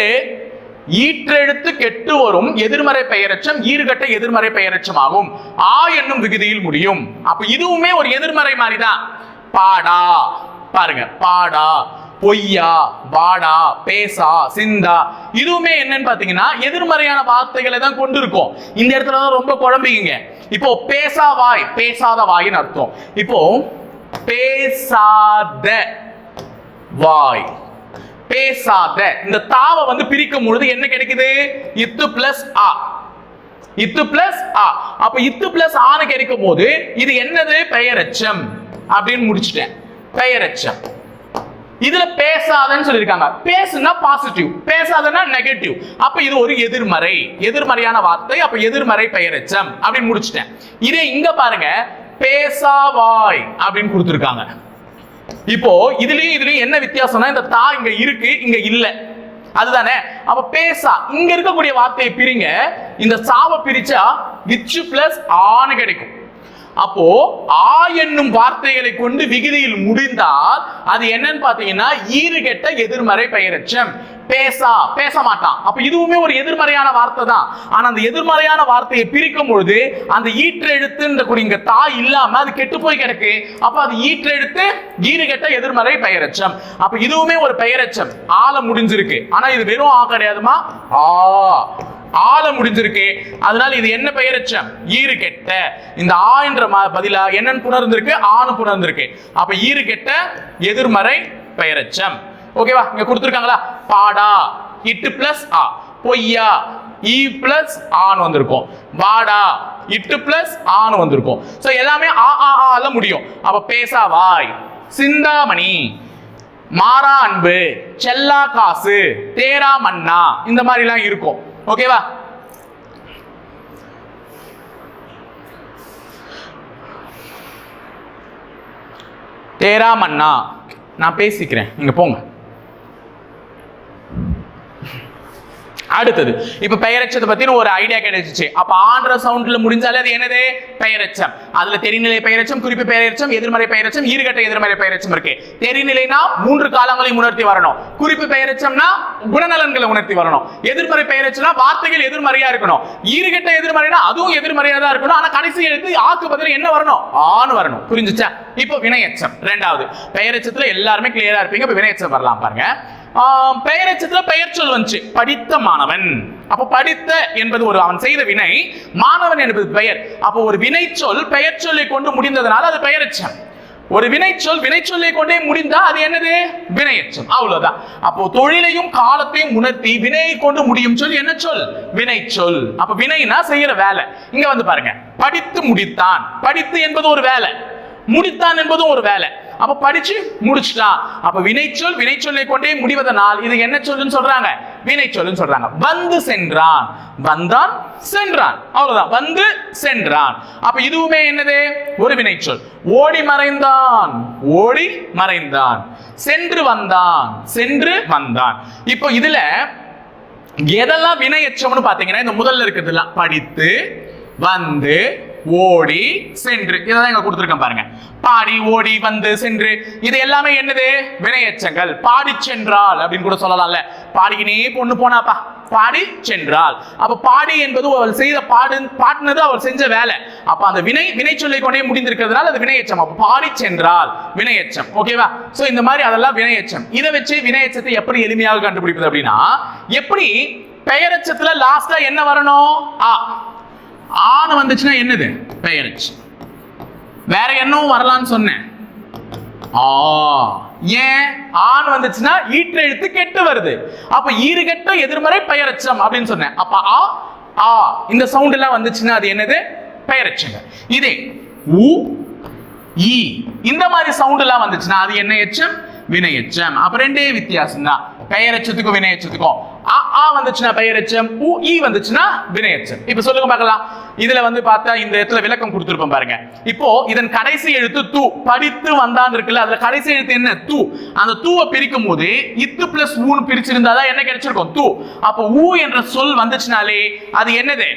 ஈற்றெழுத்து கெட்டு வரும் எதிர்மறை பெயரெச்சம் ஈறுகட்ட எதிர்மறை பெயரெச்சம் ஆகும். ஆ என்னும் விகுதியில் முடியும். அப்ப இதுவுமே ஒரு எதிர்மறை மாதிரிதான். பாடா, பாருங்க, பாடா, பொய்யா, வாடா, பேசா, சிந்தா, இதுவுமே என்னன்னு பாத்தீங்கன்னா எதிர்மறையான வார்த்தைகளை தான் கொண்டு இருக்கும். இந்த இடத்துல தான் ரொம்ப குழம்பிங்க. இப்போ பேசா வாய், பேசாத வாயின்னு அர்த்தம். இப்போ பேசாத வாய், பேசாத, இந்த தாவை வந்து பிரிக்கும் பொழுது என்ன கிடைக்குது? இத்து பிளஸ் ஆ, இத்து பிளஸ் ஆ. அப்ப இத்து பிளஸ் ஆன்னு கிடைக்கும் போது இது என்னது? பெயரெச்சம் அப்படின்னு முடிச்சிட்டேன். பெயரெச்சம். இதுல பேசாதன்னு சொல்லியிருக்காங்க. பேசுனா பாசிட்டிவ், பேசாதனா நெகட்டிவ். அப்ப இது ஒரு எதிர்மறை, எதிர்மறையான வார்த்தை. அப்ப எதிர்மறை பெயரெச்சம் அப்படின்னு முடிச்சிட்டேன். இதே இங்க பாருங்க, பேசாவாய் அப்படின்னு கொடுத்திருக்காங்க. இப்போ இதுலயும் என்ன வித்தியாசம்னா, இந்த தா இங்க இருக்கு, இங்க இல்ல, அதுதானே. அப்ப பேசா, இங்க இருக்கக்கூடிய வார்த்தையை பிரிங்க, இந்த சாவை பிரிச்சா விச்சு பிளஸ் ஆன்னு கிடைக்கும். அப்போ ஆ என்னும் வார்த்தைகளை கொண்டு விகுதியில் முடிந்தால் அது என்னன்னு பாத்தீங்கன்னா ஈறுகெட்ட எதிர்மறை பெயரெச்சம். பேச மாட்டான். அப்ப இதுவுமே ஒரு எதிர்மறையான வார்த்தை தான். ஆனா அந்த எதிர்மறையான வார்த்தையை பிரிக்கும் பொழுது அந்த ஈற்றெழுத்துன்ற இங்க தா இல்லாம அது கெட்டு போய் கிடக்கு. அப்ப அது ஈற்றெழுத்து ஈறுகெட்ட எதிர்மறை பெயரெச்சம். அப்ப இதுவுமே ஒரு பெயரெச்சம், ஆல முடிஞ்சிருக்கு. ஆனா இது வெறும் ஆ கிடையாதுமா, ஆல முடிஞ்சிருக்கு. அதனால இது என்ன பெயரெச்சம்? ஈறுகெட்ட. இந்த ஆ என்ற பதிலா என்னன்னு புணர்ந்திருக்கு? ஆணு புணர்ந்திருக்கு. அப்ப ஈறுகெட்ட எதிர்மறை பெயரெச்சம். ஓகேவா? இங்க கொடுத்திருக்காங்களா, பாடா இட்டு பிளஸ் ஆ, பொய்யா ஈ பிளஸ் ஆண் வந்திருக்கும், வாடா இட்டு பிளஸ் ஆண் வந்திருக்கும். சோ எல்லாமே ஆ ஆ ஆல முடியும். அப்ப பேசாவாய், சிந்தாமணி, மாறா அன்பு, செல்லா காசு, தேரா மன்னா, இந்த மாதிரி எல்லாம் இருக்கும். ஓகேவா? தேரா மன்னா நான் பேசிக்கிறேன், நீங்க போங்க. அடுத்தது இப்ப பெயரெச்சத்தை பத்தி ஒரு ஐடியா கிடைச்சிச்சு. அப்ப ஆன்ற சவுண்ட்ல முடிஞ்சாலே அது என்னது? பெயரெச்சம். அதுல தெரிநிலை பெயரெச்சம், குறிப்பு பெயரெச்சம், எதிர்மறை பெயரெச்சம், ஈறுகெட்ட எதிர்மறை பெயரெச்சம் இருக்கு. தெரிநிலைனா 3 காலங்களையும் உணர்த்தி வரணும். குறிப்பு பெயரெச்சம்னா குணநலன்களை உணர்த்தி வரணும். எதிர்மறை பெயரெச்சம்னா வார்த்தைகள் எதிர்மறையா இருக்கணும். ஈறுகெட்ட எதிர்மறைனா அதுவும் எதிர்மறையா தான் இருக்கணும். ஆனா கடைசி எழுத்து ஆக்கு பதில் என்ன வரணும்? ஆன்னு வரணும். புரிஞ்சுச்சா? இப்போ வினையெச்சம் ரெண்டாவது. பெயரெச்சத்துல எல்லாருமே கிளியரா இருப்பீங்க. இப்ப வினையெச்சம் வரலாம் பாருங்க. பெயரெச்சத்துல பெயர் சொல் வந்துச்சு, படித்த மாணவன். அப்ப படித்த என்பது ஒரு அவன் செய்த வினை, மாணவன் என்பது பெயர். அப்ப ஒரு வினை சொல் பெயர் சொல்லை கொண்டு முடிந்ததனால அது பெயரெச்சம். ஒரு வினை சொல் வினை சொல்லை கொண்டே முடிந்தா அது என்னது? வினையெச்சம். அவ்வளவுதான். அப்போ தொழிலையும் காலத்தையும் உணர்த்தி வினையை கொண்டு முடியும் சொல் என்ன சொல்? வினை சொல். அப்ப வினைனா செய்யற வேலை. இங்க வந்து பாருங்க, படித்து முடித்தான். படித்து என்பது ஒரு வேலை, முடித்தான் என்பதும் ஒரு வேலை. அப்ப படிச்சு முடிச்சுட்டான். அப்ப வினைச்சொல் வினைச்சொல்லை கொண்டே முடிவதனால் இது என்ன சொல்லுன்னு சொல்றாங்க? வினைச்சொல்லுன்னு சொல்றாங்க. வந்து சென்றான், வந்தான், சென்றான், அவ்வளவுதான். வந்து சென்றான். அப்ப இதுவுமே என்னது? ஒரு வினைச்சொல். ஓடி மறைந்தான், ஓடி மறைந்தான். சென்று வந்தான், சென்று வந்தான். இப்போ இதுல எதெல்லாம் வினையெச்சம்னு பாத்தீங்கன்னா இந்த முதல்ல இருக்குதுல படித்து, வந்து, ஓடி, சென்று, இதெல்லாம் இங்க கொடுத்திருக்கேன் பாருங்க. பாடி, ஓடி, வந்து, சென்று, இது எல்லாமே என்னது? வினையெச்சங்கள். பாடி சென்றால் அப்படின்னு கூட சொல்லலாம்ல. பாடிக்கினே பொண்ணு போனாப்பா, பாடி சென்றால். அப்ப பாடி என்பது அவள் செய்த பாடினது அவள் செஞ்ச வேலை. அப்ப அந்த வினை சொல்லை கொண்டே முடிந்திருக்கிறதுனால அது வினையெச்சம். அப்ப பாடி சென்றால் வினையெச்சம். ஓகேவா? சோ இந்த மாதிரி அதெல்லாம் வினையெச்சம். இதை வச்சு வினையெச்சத்தை எப்படி எளிமையாக கண்டுபிடிப்பது அப்படின்னா, எப்படி பெயரெச்சத்துல லாஸ்டா என்ன வரணும்? ஆ. ஆன வந்துச்சுன்னா என்னது? பெயரெச்சம். வேற என்னவும் வரலாம்னு சொன்னேன். ஏன் ஆன் வந்துச்சுன்னா ஈற்றெழுத்து கெட்டு வருது. அப்ப ஈறுகெட்ட எதிர்மறை பெயரெச்சம் அப்படின்னு சொன்னேன். அப்ப ஆ இந்த சவுண்ட் எல்லாம் வந்துச்சுன்னா அது என்னது? பெயரெச்சங்க. இதே உ ஈ இந்த மாதிரி சவுண்ட் எல்லாம் வந்துச்சுன்னா அது என்ன எச்சம்? வினையெச்சம். அப்ப ரெண்டே வித்தியாசம் தான் பெயரெச்சத்துக்கும் வினையெச்சத்துக்கும். ஆ வந்துச்சுன்னா பெயரெச்சம், உ ஈ வந்துச்சுன்னா வினையெச்சம். இப்ப சொல்லுங்க பார்க்கலாம். இதுல வந்து பார்த்தா இந்த இடத்துல விளக்கம் கொடுத்திருப்போம் பாருங்க. இப்போ இதன் கடைசி எழுத்து தூ. படித்து வந்தான் இருக்குல்ல, அதுல கடைசி எழுத்து என்ன? தூ. அந்த தூவை பிரிக்கும் போது இத்து பிளஸ் ஊன்னு பிரிச்சிருந்தாதான் என்ன கிடைச்சிருக்கும்? தூ. அப்போ ஊ என்ற சொல் வந்துச்சுனாலே அது என்னது?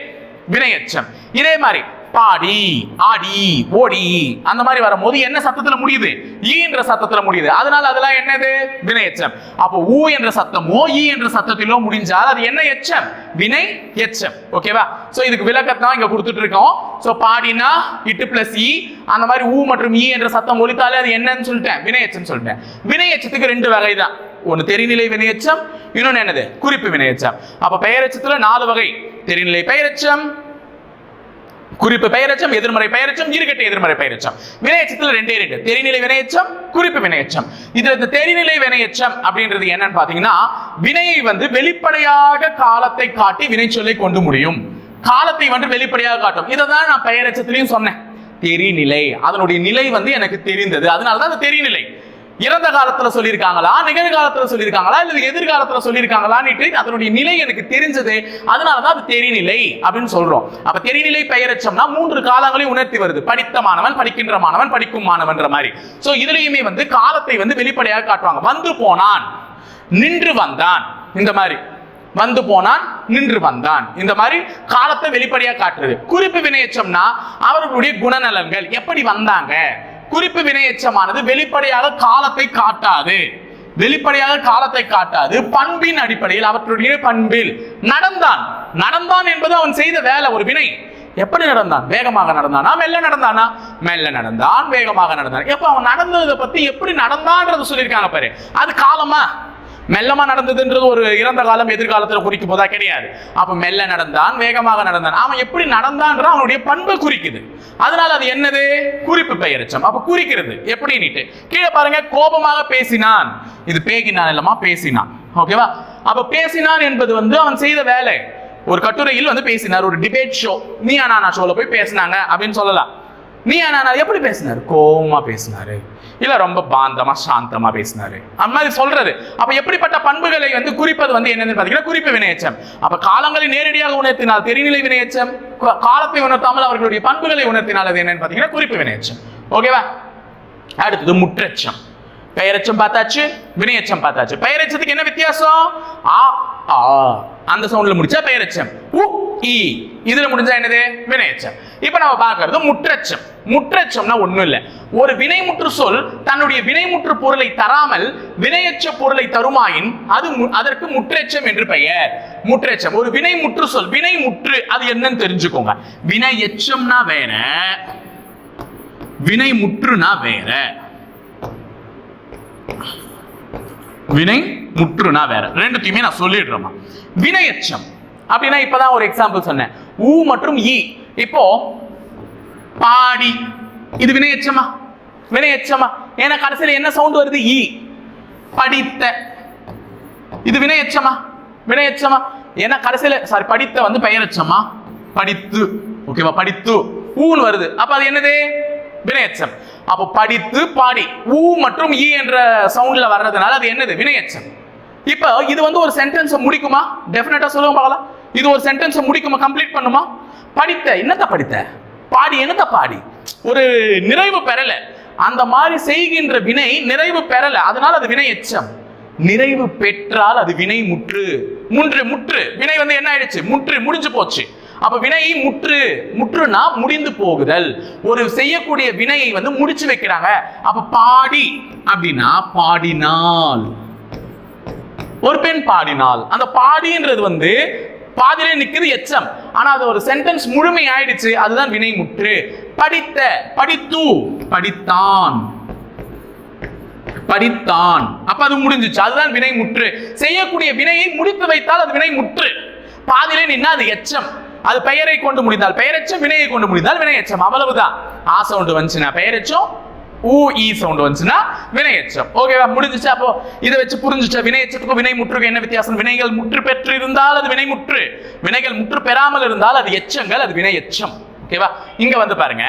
வினையெச்சம். இதே மாதிரி பாடி, ஆடி, ஓடி அந்த மாதிரி வரும்போது என்ன சத்தத்துல முடியுது? ஈ என்ற சத்தத்துல முடியுது. அதனால அதெல்லாம் என்னது? வினையெச்சம். அப்போ ஊ என்ற சத்தமோ ஈ என்ற சத்தத்திலோ முடிஞ்சால் அது என்ன எச்சம்? வினை எச்சம். ஓகேவா? சோ இதுக்கு விளக்கத்தான் இங்க கொடுத்துட்டு இருக்கோம். சோ பாடினா இட்டு பிளஸ் ஈ, அந்த மாதிரி ஊ மற்றும் ஈ என்ற சத்தம் ஒலித்தாலே அது என்னன்னு சொல்லிட்டேன்? வினையெச்சம் சொல்லிட்டேன். வினையெச்சத்துக்கு 2 வகை தான். ஒன்னு தெரிநிலை வினையெச்சம், இன்னொன்னு என்னது? குறிப்பு வினையெச்சம். அப்ப பெயரெச்சத்துல 4 வகை. தெரிநிலை பெயரெச்சம், குறிப்பு பெயரெச்சம், எதிர்மறை பெயரெச்சம், ஈறுகெட்ட எதிர்மறை பெயரெச்சம். வினையெச்சத்துல 2 தெரிநிலை வினையெச்சம், குறிப்பு வினையெச்சம். இதுல இந்த தெரிநிலை வினையெச்சம் அப்படின்றது என்னன்னு பாத்தீங்கன்னா, வினையை வந்து வெளிப்படையாக காலத்தை காட்டி வினைச்சொல்லை கொண்டு முடியும். காலத்தை வந்து வெளிப்படையாக காட்டும். இதைதான் நான் பெயரெச்சத்திலையும் சொன்னேன். தெரிநிலை, அதனுடைய நிலை வந்து எனக்கு தெரிந்தது, அதனாலதான் அது தெரிநிலை. இறந்த காலத்துல சொல்லியிருக்காங்களா, நிகழ்காலத்துல சொல்லியிருக்காங்களா, இல்ல எதிர்காலத்துல சொல்லியிருக்காங்களான்னு அதனுடைய நிலை எனக்கு தெரிஞ்சது, அதனாலதான் அது தெரிநிலை அப்படின்னு சொல்றோம். அப்ப தெரிநிலை பெயரெச்சம்னா 3 காலங்களையும் உணர்த்தி வருது. படித்த மாணவன், படிக்கின்ற மாணவன், படிக்கும் மாணவன்ற மாதிரி. சோ இதுலயுமே வந்து காலத்தை வந்து வெளிப்படையாக காட்டுவாங்க. வந்து போனான், நின்று வந்தான், இந்த மாதிரி வந்து போனான், நின்று வந்தான், இந்த மாதிரி காலத்தை வெளிப்படையாக காட்டுறது. குறிப்பு வினையெச்சம்னா அவர்களுடைய குணநலன்கள் எப்படி வந்தாங்க. குறிப்பு வினையெச்சமானது வெளிப்படையாக காலத்தை காட்டாது. வெளிப்படையாக காலத்தை காட்டாது, பண்பின் அடிப்படையில் அவற்றுடைய பண்பில் நடந்தான். நடந்தான் என்பது அவன் செய்த வேலை, ஒரு வினை. எப்படி நடந்தான்? வேகமாக நடந்தானா, மெல்ல நடந்தானா? மெல்ல நடந்தான், வேகமாக நடந்தான். எப்ப அவன் நடந்ததை பத்தி எப்படி நடந்தான்றது சொல்லியிருக்காங்க பாரு. அது காலமா? மெல்லமா நடந்ததுன்றது ஒரு இறந்த காலம் எதிர்காலத்தில் குறிக்கும் போதா? கிடையாது. அப்ப மெல்ல நடந்தான், வேகமாக நடந்தான். அவன் எப்படி நடந்தான்ற அவனுடைய பண்பை குறிக்குது. அதனால அது என்னது? குறிப்பு பெயரெச்சம். அப்ப குறிக்கிறது எப்படி நீட்டு கீழே பாருங்க. கோபமாக பேசினான், இது பேகினான் இல்லமா, பேசினான். ஓகேவா? அப்ப பேசினான் என்பது அவன் செய்த வேலை. ஒரு கட்டுரையில் பேசினார், ஒரு டிபேட் ஷோ, நீயா நானா ஷோல போய் பேசினாங்க அப்படின்னு சொல்லலாம். நீயா நானா எப்படி பேசினார்? கோபமா பேசினாரு, இல்ல ரொம்ப பாந்தமா சாந்தமா பேசினாரு, அந்த மாதிரி சொல்றது. அப்ப எப்படிப்பட்ட பண்புகளை குறிப்பது என்னன்னு பாத்தீங்கன்னா குறிப்பு வினையெச்சம். அப்ப காலங்களை நேரடியாக உணர்த்தினால் தெரிநிலை வினையெச்சம், காலத்தை உணர்த்தாமல் அவர்களுடைய பண்புகளை உணர்த்தினால் அது என்னன்னு பாத்தீங்கன்னா குறிப்பு வினையெச்சம். ஓகேவா? அடுத்தது முற்றெச்சம். பெயரெச்சம் பார்த்தாச்சு, வினையெச்சம் பார்த்தாச்சு. பெயரெச்சத்துக்கு என்ன வித்தியாசம்? ஆ ஆ அந்த சவுண்ட்ல முடிச்சா பெயரெச்சம், உ இ இதுல முடிஞ்சா என்னது? வினையெச்சம். இப்ப நம்ம பார்க்கிறது முற்றெச்சம். முற்றெச்சம்னா ஒண்ணும் இல்ல, ஒரு வினைமுற்று சொல் தன்னுடைய வினைமுற்று பொருளை தராமல் வினையெச்ச பொருளை தருமாயின் அதற்கு முற்றெச்சம் என்று பெயர். முற்றெச்சம் ஒரு வினைமுற்று சொல், வினைமுற்று அது என்னன்னு தெரிஞ்சுக்கோங்க. வினையெச்சம்னா வேற, வினைமுற்றுனா வேற. வினை முற்றுனா வேற, ரெண்டுத்தையுமே நான் சொல்லிடுறேன். வினையெச்சம் அப்படின்னா இப்பதான் ஒரு எக்ஸாம்பிள் சொன்னேன், ஊ மற்றும் ஈ. இப்போ பாடி, இது வினையெச்சமா? வினையெச்சமா? ஏன்னா கடைசியில் என்ன சவுண்ட் வருது? ஈ. படித்த, இது வினையெச்சமா? வினையெச்சமா? ஏன்னா கடைசியில் சாரி படித்த பெயரெச்சமா? படித்து. ஓகேவா? படித்து ஊன்னு வருது, அப்ப அது என்னது? வினையெச்சம். அப்போ படித்து பாடி ஊ மற்றும் ஈ என்ற சவுண்ட்ல வர்றதுனால அது என்னது? வினையெச்சம். இப்போ இது ஒரு சென்டென்ஸ் முடிக்குமா? டெஃபினட்டா சொல்லுங்க பார்க்கலாம். இது ஒரு சென்டென்ஸ் முடிக்குமா? கம்ப்ளீட் பண்ணுமா? படித்த என்னத்த படித்த, பாடி என்னத்த பாடி, ஒரு நிறைவு பெறல. அந்த மாதிரி செய்கின்ற வினை நிறைவு பெறல, அதனால அது வினையெச்சம். நிறைவு பெற்றால் அது வினை முற்று. முற்று வினை என்ன ஆயிடுச்சு? முற்று, முடிஞ்சு போச்சு. அப்ப வினையை முற்று, முற்றுனா முடிந்து போகுதல். ஒரு செய்யக்கூடிய வினையை முடிச்சு வைக்கிறாங்க. அப்ப பாடி அப்படின்னா பாடினால், ஒரு பெண் பாடினால், அந்த பாடின்றது பாதியிலே நிக்குது எச்சம், ஆனா அது ஒரு சென்டென்ஸ் முழுமை ஆயிடுச்சு, அதுதான் வினை முற்று. படித்த, படித்து, படித்தான், படித்தான், அப்ப அது முடிஞ்சிச்சு, அதுதான் வினை முற்று. செய்யக்கூடிய வினையை முடித்து வைத்தால் அது வினை முற்று. பாதியிலே நின்னா அது எச்சம். அது பெயரை கொண்டு முடிந்தால் பெயரெச்சம், வினையை கொண்டு முடிந்தால் வினையெச்சம். அவ்வளவுதான். ஆ சவுண்ட் வந்துச்சுன்னா பெயரெச்சம், ஊ ஈ சவுண்ட் வந்துச்சுன்னா வினையெச்சம். ஓகேவா? முடிஞ்சிச்சு. அப்போ இதை வச்சு புரிஞ்சுச்சா வினையெச்சத்துக்கும் வினை முற்றுக்கு என்ன வித்தியாசம்? வினைகள் முற்று பெற்று இருந்தால் அது வினை முற்று, வினைகள் முற்று பெறாமல் இருந்தால் அது எச்சங்கள், அது வினையெச்சம். ஓகேவா? இங்க பாருங்க,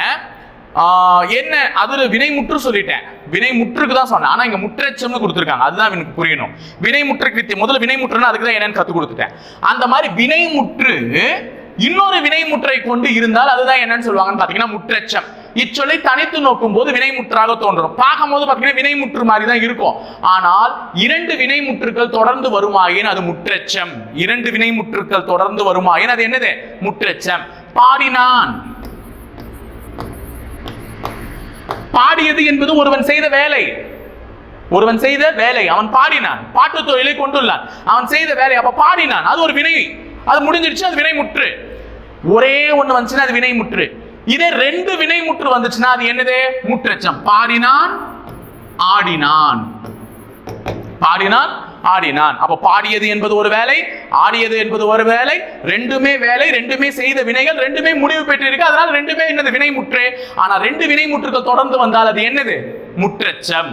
என்ன அது வினை முற்று சொல்லிட்டேன், வினை முற்றுக்கு தான் சொன்னேன், ஆனா இங்க முற்றெச்சம்னு கொடுத்துருக்காங்க, அதுதான் எனக்கு புரியணும். வினை முற்றுக்கு முதல்ல வினை முற்றுன்னா அதுக்கு தான் என்னன்னு கத்து கொடுத்துட்டேன். அந்த மாதிரி வினை முற்று இன்னொரு வினைமுற்றை கொண்டு இருந்தால் அதுதான் என்னன்னு சொல்லுவாங்கன்னு பாத்தீங்கன்னா முற்றெச்சம். இச்சொல்லை தனித்து நோக்கும் போது வினைமுற்றாக தோன்றும். பார்க்கும் போது பாத்தீங்கன்னா வினைமுற்று மாதிரி தான் இருக்கும். ஆனால் இரண்டு வினைமுற்றுக்கள் தொடர்ந்து வருமாயின் அது முற்றெச்சம். இரண்டு வினைமுற்றுக்கள் தொடர்ந்து வருமாயின் அது என்னது? முற்றெச்சம். பாடினான், பாடியது என்பது ஒருவன் செய்த வேலை, ஒருவன் செய்த வேலை, அவன் பாடினான், பாட்டு தொழிலை கொண்டுள்ளான், அவன் செய்த வேலை, அப்ப பாடினான், அது ஒரு வினை, அது முடிஞ்சிருச்சு, அது வினை முற்று. ஒரே ஒண்ணு வந்துச்சுன்னா அது வினை முற்று. இதே ரெண்டு வினை முற்று வந்துச்சுன்னா அது என்னது? முற்றெச்சம். பாடினான், ஆடினான், பாடினான், ஆடினான். அப்ப பாடியது என்பது ஒரு வேலை, ஆடியது என்பது ஒரு வேலை, ரெண்டுமே வேலை, ரெண்டுமே செய்த வினைகள், ரெண்டுமே முடிவு பெற்றிருக்கு, அதனால ரெண்டுமே என்னது? வினை முற்று. ஆனா ரெண்டு வினை முற்றுகள் தொடர்ந்து வந்தால் அது என்னது? முற்றெச்சம்.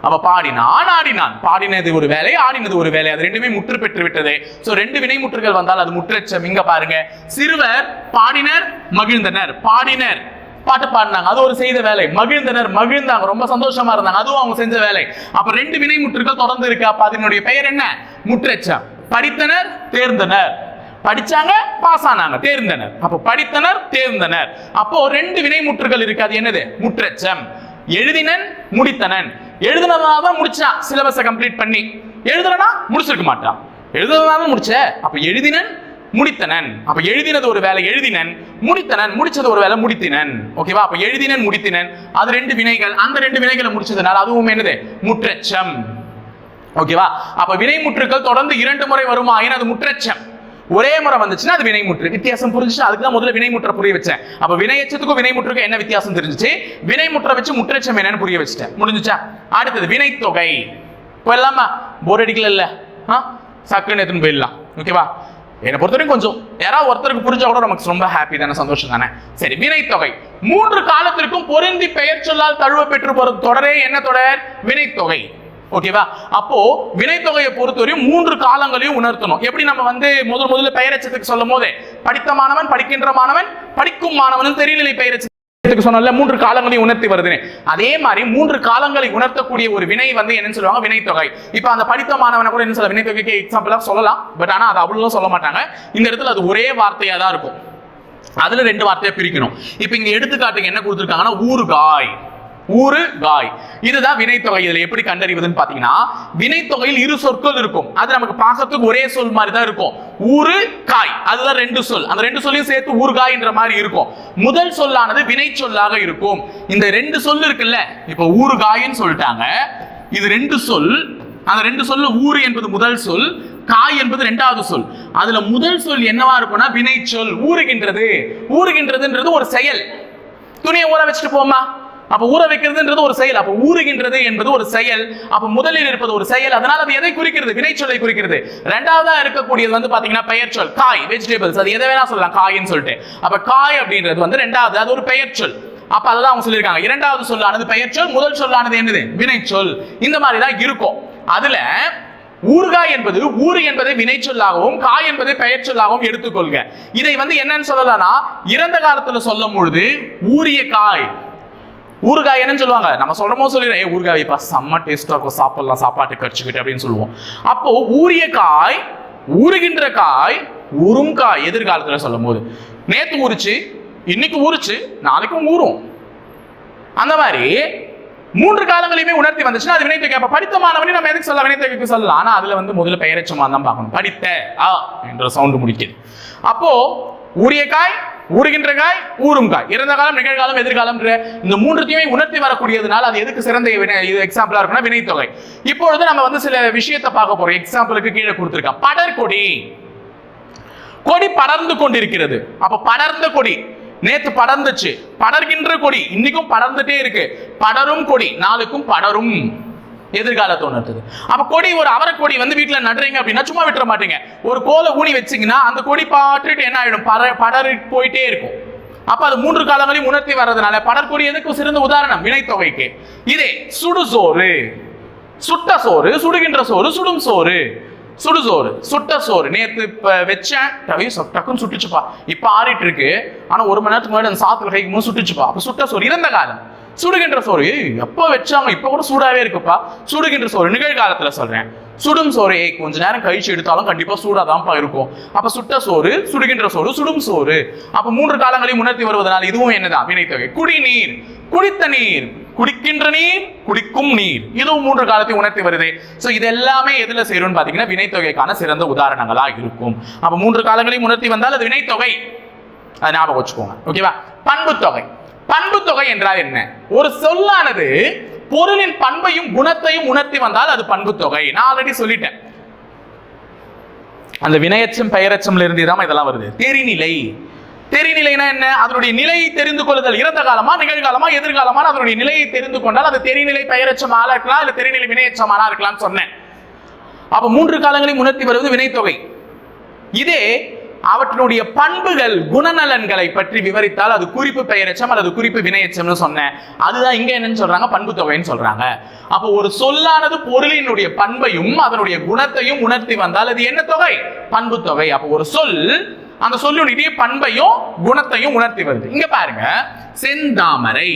அப்ப பாடினான், ஆடினான், பாடினது ஒரு வேலை, ஆடினது ஒரு வேலை, அது ரெண்டுமே முற்று பெற்று விட்டது. சோ ரெண்டு வினை முற்றுகள் வந்தால் அது முற்றெச்சம். இங்க பாருங்க, சிறுவர் பாடினர், மகிழ்ந்தனர். பாடினர் பாட்டு பாடினாங்க, அது ஒரு செய்த வேலை. மகிழ்ந்தனர் மகிழ்ந்தாங்க, ரொம்ப சந்தோஷமா இருந்தாங்க, அதுவும் அவங்க செஞ்ச வேலை. அப்ப ரெண்டு வினை முற்றுகள் தொடர்ந்து இருக்கு. அப்ப அதனுடைய பெயர் என்ன? முற்றெச்சம். படித்தனர், தேர்ந்தனர், படிச்சாங்க, பாஸ் ஆனாங்க, தேர்ந்தனர். அப்போ படித்தனர், தேர்ந்தனர். அப்போ ரெண்டு வினை முற்றுகள் இருக்கு, அது என்னது? முற்றெச்சம். எழுதினன், முடித்தனன். எழுதுனதுனால தான் முடிச்சான், சிலபஸை கம்ப்ளீட் பண்ணி. எழுதுனா முடிச்சிருக்க மாட்டான், எழுதுனதுனால முடிச்ச. அப்ப எழுதினன், முடித்தனன். அப்ப எழுதினது ஒரு வேலை, எழுதினன். முடித்தனன், முடிச்சது ஒரு வேலை, முடித்தினன். ஓகேவா? அப்ப எழுதினன், முடித்தினன், அது ரெண்டு வினைகள். அந்த ரெண்டு வினைகளை முடிச்சதுனால அதுவும் என்னது? முற்றெச்சம். ஓகேவா? அப்ப வினைமுற்றுக்கள் தொடர்ந்து 2 முறை வருமா, அது முற்றெச்சம். ஒரே முறை வந்துச்சுன்னா அது வினைமுற்று. வித்தியாசம் புரிஞ்சுச்சு? அதுக்கு தான் முதல்ல வினைமுற்ற புரிய வச்சேன். அப்ப வினையச்சத்துக்கும் வினைமுற்றுக்கும் என்ன வித்தியாசம் தெரிஞ்சுச்சு, வினைமுற்ற வச்சு முற்றெச்சம் என்னன்னு புரிய வச்சுட்டேன். முடிஞ்சுச்சா? அடுத்தது வினைத்தொகை. போயிடலாமா? போர் அடிக்கல இல்ல? சக்குன்னு எடுத்துன்னு போயிடலாம். ஓகேவா? என்னை பொறுத்தவரைக்கும் கொஞ்சம் யாராவது ஒருத்தருக்கு புரிஞ்சா கூட நமக்கு ரொம்ப ஹாப்பி தானே, சந்தோஷம் தானே. சரி, வினைத்தொகை. 3 காலத்திற்கும் பொருந்தி பெயர் சொல்லால் தழுவ பெற்று போற தொடரே என்ன தொடர்? வினைத்தொகை. ஓகேவா? அப்போ வினைத்தொகையை பொறுத்தவரையும் 3 காலங்களையும் உணர்த்தணும். எப்படி நம்ம வந்து முதல்ல பெயரெச்சத்துக்கு சொல்லும் போது படித்த மாணவன், படிக்கின்ற மாணவன், படிக்கும் மாணவன் தெரிநிலை பெயரெச்சத்துக்கு சொன்னல 3 காலங்களையும் உணர்த்தி வருது. அதே மாதிரி 3 காலங்களை உணர்த்தக்கூடிய ஒரு வினை வந்து என்னன்னு சொல்லுவாங்க? வினைத்தொகை. இப்ப அந்த படித்த மாணவனை கூட என்ன சொல்ல வினைத்தொகைக்கு எக்ஸாம்பிளா சொல்லலாம். பட் ஆனா அது அவ்வளவு சொல்ல மாட்டாங்க. இந்த இடத்துல அது ஒரே வார்த்தையா தான் இருக்கும். அதுல 2 வார்த்தையா பிரிக்கணும். இப்ப இங்க எடுத்துக்காட்டுக்கு என்ன கொடுத்திருக்காங்கன்னா ஊறுகாய், ஊறுகாய். இதுதான் வினைத்தொகை. இதுல எப்படி கண்டறிவதுன்னு பாத்தீங்கன்னா, வினைத்தொகையில் 2 சொற்கள் இருக்கும். அது நமக்கு பார்க்கறதுக்கு ஒரே சொல் மாதிரி தான் இருக்கும். ஊறு காய், அதுதான் 2 சொல். அந்த 2 சொல்லையும் சேர்த்து ஊறுகாய் என்ற மாதிரி இருக்கும். முதல் சொல்லானது வினை சொல்லாக இருக்கும். இந்த 2 சொல் இருக்குல்ல, இப்ப ஊறுகாய்ன்னு சொல்லிட்டாங்க. இது 2 சொல். அந்த 2 சொல்ல ஊறு என்பது முதல் சொல், காய் என்பது 2வது சொல். அதுல முதல் சொல் என்னவா இருக்கும்னா வினை சொல். ஊறுகின்றது. ஊறுகின்றதுன்றது ஒரு செயல். துணியை ஊற வச்சுட்டு போமா, அப்ப ஊற வைக்கிறதுன்றது ஒரு செயல். அப்ப ஊறுகின்றது என்பது ஒரு செயல். அப்ப முதலில் இருப்பது ஒரு செயல். அதனால அது எதை குறிக்கிறது? வினைச்சொல்லை குறிக்கிறது. 2வதா இருக்கக்கூடியது வந்து பாத்தீங்கன்னா பெயர் சொல். காய், வெஜிடபிள்ஸ், அது எதை வேணா சொல்லலாம் காய்ன்னு சொல்லிட்டு. அப்ப காய் அப்படின்றது வந்து 2வது, அது ஒரு பெயர் சொல். அப்ப அதுதான் அவங்க சொல்லியிருக்காங்க. 2வது சொல்லானது பெயர் சொல், முதல் சொல்லானது என்னது? வினைச்சொல். இந்த மாதிரி தான் இருக்கும். அதுல ஊறுகாய் என்பது ஊறு என்பதை வினைச்சொல்லாகவும் காய் என்பதை பெயர் சொல்லாகவும் எடுத்துக்கொள்க. இதை வந்து என்னன்னு சொல்லலாம்னா, இறந்த காலத்துல சொல்லும் பொழுது ஊறிய காய், ஊறுகாய் என்னன்னு சொல்லுவாங்க. நம்ம சொல்றமோ சொல்லிடுறோம், ஊறுகாய் இப்ப செம்ம டேஸ்டா இருக்கும், சாப்பிடலாம், சாப்பாட்டு கடிச்சுக்கிட்டு அப்படின்னு சொல்லுவோம். அப்போ ஊறிய காய், ஊறுகின்ற காய், ஊறும் காய் எதிர்காலத்துல சொல்லும் போது. நேத்து ஊறிச்சு, இன்னைக்கு ஊறிச்சு, நாளைக்கும் ஊறும். அந்த மாதிரி 3 காலங்களையுமே உணர்த்தி வந்துச்சுன்னா அது வினைத்தொகை. அப்ப படித்த மாணவனே நம்ம எதுக்கு சொல்ல வினைத்தொகைக்கு சொல்லலாம். ஆனா அதுல வந்து முதல்ல பெயரெச்சமா தான் பார்க்கணும். படித்த என்ற சவுண்ட் முடிக்குது. அப்போ ஊறிய காய், ஊறுகின்ற காய், ஊறும் காய், இறந்த காலம், நிகழ்காலம், எதிர்காலம், இந்த 3த்தையுமே உணர்த்தி வரக்கூடியதுனால அது எதுக்கு சிறந்த எக்ஸாம்பிளா இருக்குன்னா வினைத்தொகை. இப்பொழுது நம்ம வந்து சில விஷயத்தை பார்க்க போறோம். எக்ஸாம்பிளுக்கு கீழே கொடுத்திருக்கேன். படர்கொடி. கொடி படர்ந்து கொண்டிருக்கிறது. அப்ப படர்ந்த கொடி, நேத்து படர்ந்துச்சு, படர்கின்ற கொடி இன்னைக்கும் படர்ந்துட்டே இருக்கு. படரும் கொடி, நாளுக்கும் படரும், எதிர்காலத்தை உணர்த்துது. அப்ப கொடி, ஒரு அவரைக்கொடி வந்து வீட்டுல நடுறீங்க அப்படின்னா சும்மா விட்டுற மாட்டீங்க. ஒரு கோலை ஊனி வச்சீங்கன்னா அந்த கொடி பாட்டுட்டு என்ன ஆயிடும்? படரி போயிட்டே இருக்கும். அப்ப அது 3 காலங்களையும் உணர்த்தி வர்றதுனால படற்கொடி எதுக்கு சிறந்த உதாரணம்? வினைத்தொகைக்கு. இதே சுடுசோறு, சுட்ட சோறு, சுடுகின்ற சோறு, சுடும் சோறு. சுடுசோறு, சுட்ட சோறு நேத்து வச்சேன், டக்குன்னு சுட்டுச்சுப்பா. இப்ப ஆறிட்டு இருக்கு, ஆனா 1 மணி நேரத்துக்கு முன்னாடி அந்த சாத்துல கைக்கும் போது சுட்டுச்சுப்பா. அப்ப சுட்ட சோறு இறந்த காலம். சுடுகின்ற சோறு எப்ப வச்சாங்க, இப்ப கூட சூடாவே இருக்குப்பா. சுடுகின்ற சோறு நிகழ்காலத்துல சொல்றேன். சுடும் சோறு கொஞ்ச நேரம் கழிச்சு எடுத்தாலும் கண்டிப்பா சூடாதான்ப்பா இருக்கும். அப்ப சுட்ட சோறு, சுடுகின்ற சோறு, சுடும் சோறு. அப்ப 3 காலங்களையும் உணர்த்தி வருவதனால இதுவும் என்னதான்? வினைத்தொகை. குடிநீர், குடித்த நீர், குடிக்கின்ற நீர், குடிக்கும் நீர், இதுவும் 3 காலத்தையும் உணர்த்தி வருது. சோ இது எல்லாமே எதுல சேரும்னு பாத்தீங்கன்னா வினைத்தொகைக்கான சிறந்த உதாரணங்களா இருக்கும். அப்ப 3 காலங்களையும் உணர்த்தி வந்தால் அது வினைத்தொகை. அதை ஞாபகம் வச்சுக்கோங்க. ஓகேவா? பண்புத்தொகை. பண்புத்தொகை என்றால் என்ன? ஒரு சொல்லானது பொருளின் பண்பையும் குணத்தையும் உணர்த்தி வந்தால் அது பண்புத்தொகை. நான் ஆல்ரெடி சொல்லிட்டேன். அந்த வினையச்சம் பெயரச்சம்ல இருந்து தான் இதெல்லாம் வருது. தெரிநிலை. தெரிநிலைனா என்ன? அதனுடைய நிலையை தெரிந்து கொள்ளுதல். இறந்த காலமா, நிகழ்காலமா, எதிர்காலமா, அதனுடைய நிலையை தெரிந்து கொண்டால் அது தெரிநிலை பெயரச்சமால இருக்கலாம், இல்ல தெரிநிலை வினையச்சமால இருக்கலாம் சொன்னேன். அப்ப 3 காலங்களையும் உணர்த்தி வருவது வினைத்தொகை. இதே அவற்றினுடைய பண்புகள், குணநலன்களை பற்றி விவரித்தால் அது குறிப்பு பெயரெச்சம் அல்லது குறிப்பு வினையச்சம்னு சொன்னேன். அதுதான் இங்க என்னன்னு சொல்றாங்க? பண்புத்தொகைன்னு சொல்றாங்க. அப்போ ஒரு சொல்லானது பொருளினுடைய பண்பையும் அதனுடைய குணத்தையும் உணர்த்தி வந்தால் அது என்ன தொகை? பண்புத்தொகை. அப்போ ஒரு சொல் அந்த சொல்லுடைய பண்பையும் குணத்தையும் உணர்த்தி வருது. இங்க பாருங்க, செந்தாமரை.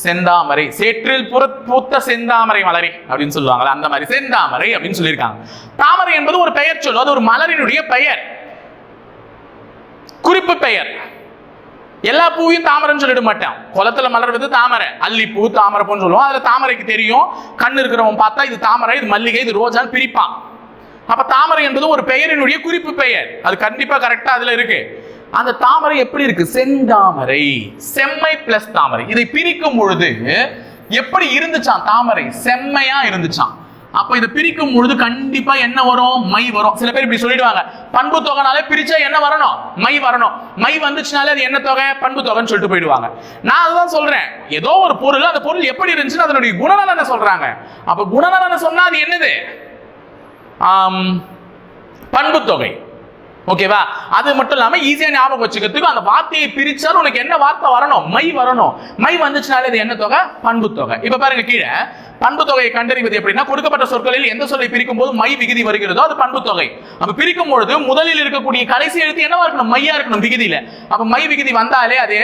செந்தாமரை, சேற்றில் பூத்த செந்தாமரை மலரி அப்படின்னு சொல்லுவாங்களா, அந்த மாதிரி செந்தாமரை அப்படின்னு சொல்லியிருக்காங்க. தாமரை என்பது ஒரு பெயர் சொல், அது ஒரு மலரினுடைய பெயர், குறிப்பு பெயர். எல்லா பூவையும் தாமரைன்னு சொல்லிட மாட்டேன். குளத்துல மலர்வது தாமரை, அல்லிப்பூ, தாமரை பூன்னு சொல்லுவோம். அதுல தாமரைக்கு தெரியும், கண் இருக்கிறவன் பார்த்தா இது தாமரை, இது மல்லிகை, இது ரோஜான்னு பிரிப்பான். அப்ப தாமரை என்பது ஒரு பெயரினுடைய குறிப்பு பெயர். அது கண்டிப்பா கரெக்டா அதுல இருக்கு. அந்த தாமரை எப்படி இருக்கு? செந்தாமரை, செம்மை பிளஸ் தாமரை. இதை பிரிக்கும் பொழுது எப்படி இருந்துச்சான்? தாமரை செம்மையா இருந்துச்சான். அப்ப இதை பிரிக்கும் பொழுது கண்டிப்பா என்ன வரும்? மை வரும். சில பேர் இப்படி சொல்லிடுவாங்க, பண்பு தொகைனாலே பிரிச்சா என்ன வரணும்? மை வரணும். மை வந்துச்சுனாலே அது என்ன தொகை? பண்பு தொகைன்னு சொல்லிட்டு போயிடுவாங்க. நான் அதுதான் சொல்றேன், ஏதோ ஒரு பொருள், அந்த பொருள் எப்படி இருந்துச்சுன்னு அதனுடைய குணநலனை சொல்றாங்க. அப்ப குணநலனை சொன்னா அது என்னது? பண்பு தொகை. ஓகேவா? அது மட்டும் இல்லாம ஈஸியா ஞாபகம் வச்சுக்கிறதுக்கு அந்த வார்த்தையை பிரிச்சாலும் உனக்கு என்ன வார்த்தை வரணும்? மை வரணும். மை வந்துச்சுனாலே இது என்ன தொகை? பண்பு தொகை. இப்ப பாருங்க, கீழே பண்பு தொகையை கண்டறிவது எப்படின்னா, கொடுக்கப்பட்ட சொற்களில் எந்த சொல்லை பிரிக்கும் போது மை விகுதி வருகிறதோ அது பண்பு தொகை. அப்ப பிரிக்கும் பொழுது முதலில் இருக்கக்கூடிய கடைசி எழுத்து என்னவா இருக்கணும்? மையா இருக்கணும் விகுதியில. அப்ப மை விகுதி வந்தாலே அது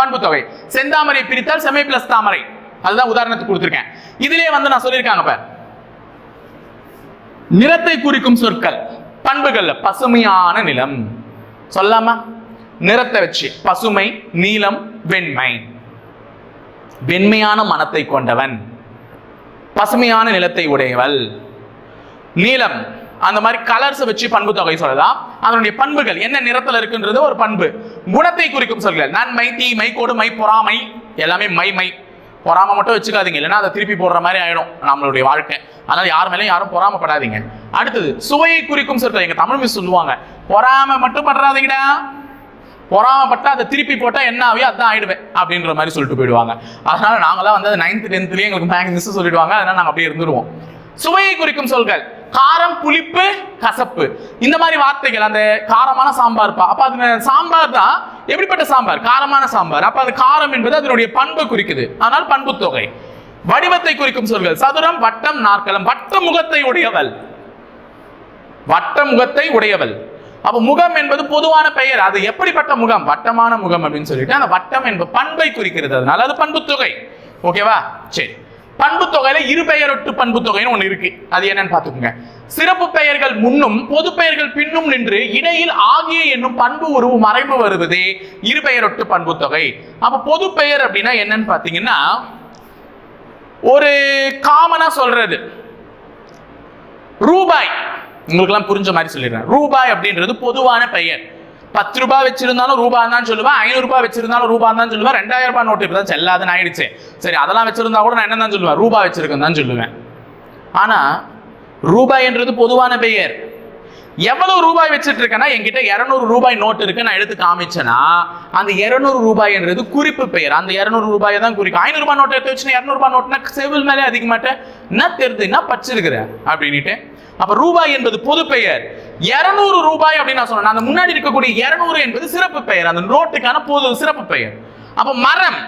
பண்பு தொகை. செந்தாமரை பிரித்தால் செம்மை பிளஸ் தாமரை. அதுதான் உதாரணத்துக்கு கொடுத்திருக்கேன். இதிலே வந்து நான் சொல்லியிருக்காங்க பார், நிறத்தை குறிக்கும் சொற்கள் பண்புகள்ல பசுமையான நிலம் சொல்லாமா? நிறத்தை வச்சு பசுமை, நீலம், வெண்மை. வெண்மையான மனத்தை கொண்டவன், பசுமையான நிலத்தை உடையவள். நீலம், அந்த மாதிரி கலர்ஸ் வச்சு பண்பு தொகை சொல்லலாம். அதனுடைய பண்புகள் என்ன நிறத்துல இருக்குன்றது ஒரு பண்பு. குணத்தை குறிக்கும் சொல்கள் நன்மை, தீமை, கொடுமை, பொறாமை, எல்லாமே மை மை. பொறாமை மட்டும் வச்சுக்காதீங்க, இல்லைன்னா அதை திருப்பி போடுற மாதிரி ஆயிடும் நம்மளுடைய வாழ்க்கை. அதனால யார் மேலேயும் யாரும் பொறாமப்படாதீங்க. அடுத்தது சுவையை குறிக்கும் சொற்கள். எங்க தமிழ் மிஸ் சொல்லுவாங்க, பொறாமை மட்டும் படுறாதீங்கடா, பொறாமப்பட்டா அதை திருப்பி போட்டா என்ன ஆவியோ அதான் ஆயிடுவேன் அப்படின்ற மாதிரி சொல்லிட்டு போயிடுவாங்க. அதனால நாங்களாம் வந்து 9th 10thலயே எங்களுக்கு மேக்ஸ் மிஸ் சொல்லிடுவாங்க. அதனால நாங்கள் அப்படியே இருந்துருவோம். சுவையை குறிக்கும் சொல்கள் காரம், புளிப்பு, கசப்பு, இந்த மாதிரி வார்த்தைகள். அந்த காரமான சாம்பார், அப்ப அது சாம்பார் தான். எப்படிப்பட்ட சாம்பார்? காரமான சாம்பார். அப்ப அது காரம் என்பது அதனுடைய பண்பு குறிக்குது. அதனால பண்பு தொகை. வடிவத்தை குறிக்கும் சொல்கள் சதுரம், வட்டம், நாற்கலம். வட்ட முகத்தை உடையவள், வட்ட முகத்தை உடையவள். அப்ப முகம் என்பது பொதுவான பெயர். அது எப்படிப்பட்ட முகம்? வட்டமான முகம் அப்படின்னு சொல்லிட்டு அந்த வட்டம் என்பது பண்பை குறிக்கிறது. அதனால அது பண்பு தொகை. ஓகேவா? சரி. பண்பு தொகையில இருபெயரொட்டு பண்பு தொகைன்னு ஒண்ணு இருக்கு. அது என்னன்னு பாத்துக்கோங்க. சிறப்பு பெயர்கள் முன்னும் பொது பெயர்கள் பின்னும் நின்று இடையில் ஆகிய என்னும் பண்பு உருவு மறைவு வருவதே இருபெயரொட்டு பண்பு தொகை. அப்ப பொது பெயர் அப்படின்னா என்னன்னு பாத்தீங்கன்னா, ஒரு காமனா சொல்றது ரூபாய். உங்களுக்கு எல்லாம் புரிஞ்ச மாதிரி சொல்லிடுறேன். ரூபாய் அப்படின்றது பொதுவான பெயர். 10 ரூபாய் வச்சிருந்தாலும் ரூபாய் தான் சொல்லுவேன், 500 ரூபாய் வச்சிருந்தாலும் ரூபாய் தான் சொல்லுவேன், 2000 ரூபாய் நோட்டு இப்பதான் செல்லாதுன்னு ஆயிடுச்சு. சரி, அதெல்லாம் வச்சிருந்தா கூட நான் என்ன தான் சொல்லுவேன்? ரூபாய் வச்சிருக்கேன் தான் சொல்லுவேன். ஆனா ரூபாய் என்றது பொதுவான பெயர். எவ்வளவு ரூபாய் வச்சிட்டு இருக்கேன்னா, என்கிட்ட 200 ரூபாய் நோட்டு இருக்கு, நான் எடுத்து காமிச்சேன்னா அந்த 200 ரூபாய் என்றது குறிப்பு பெயர். அந்த 200 ரூபாயை தான் குறிக்கும். 500 ரூபாய் நோட்டு எடுத்து வச்சுன்னா 200 ரூபாய் நோட்டுனா செவில் மேலே அதிக மாட்டேன், என்ன தெரியுது, என்ன பச்சிருக்கிற அப்படின்ட்டு. அப்ப ரூபாய் என்பது பொது பெயர். 200 ரூபாய் அப்படின்னு நான் சொன்னேன். அந்த முன்னாடி இருக்கக்கூடிய 200 என்பது சிறப்பு பெயர், அந்த நோட்டுக்கான பொது சிறப்பு பெயர். அப்ப மரம்,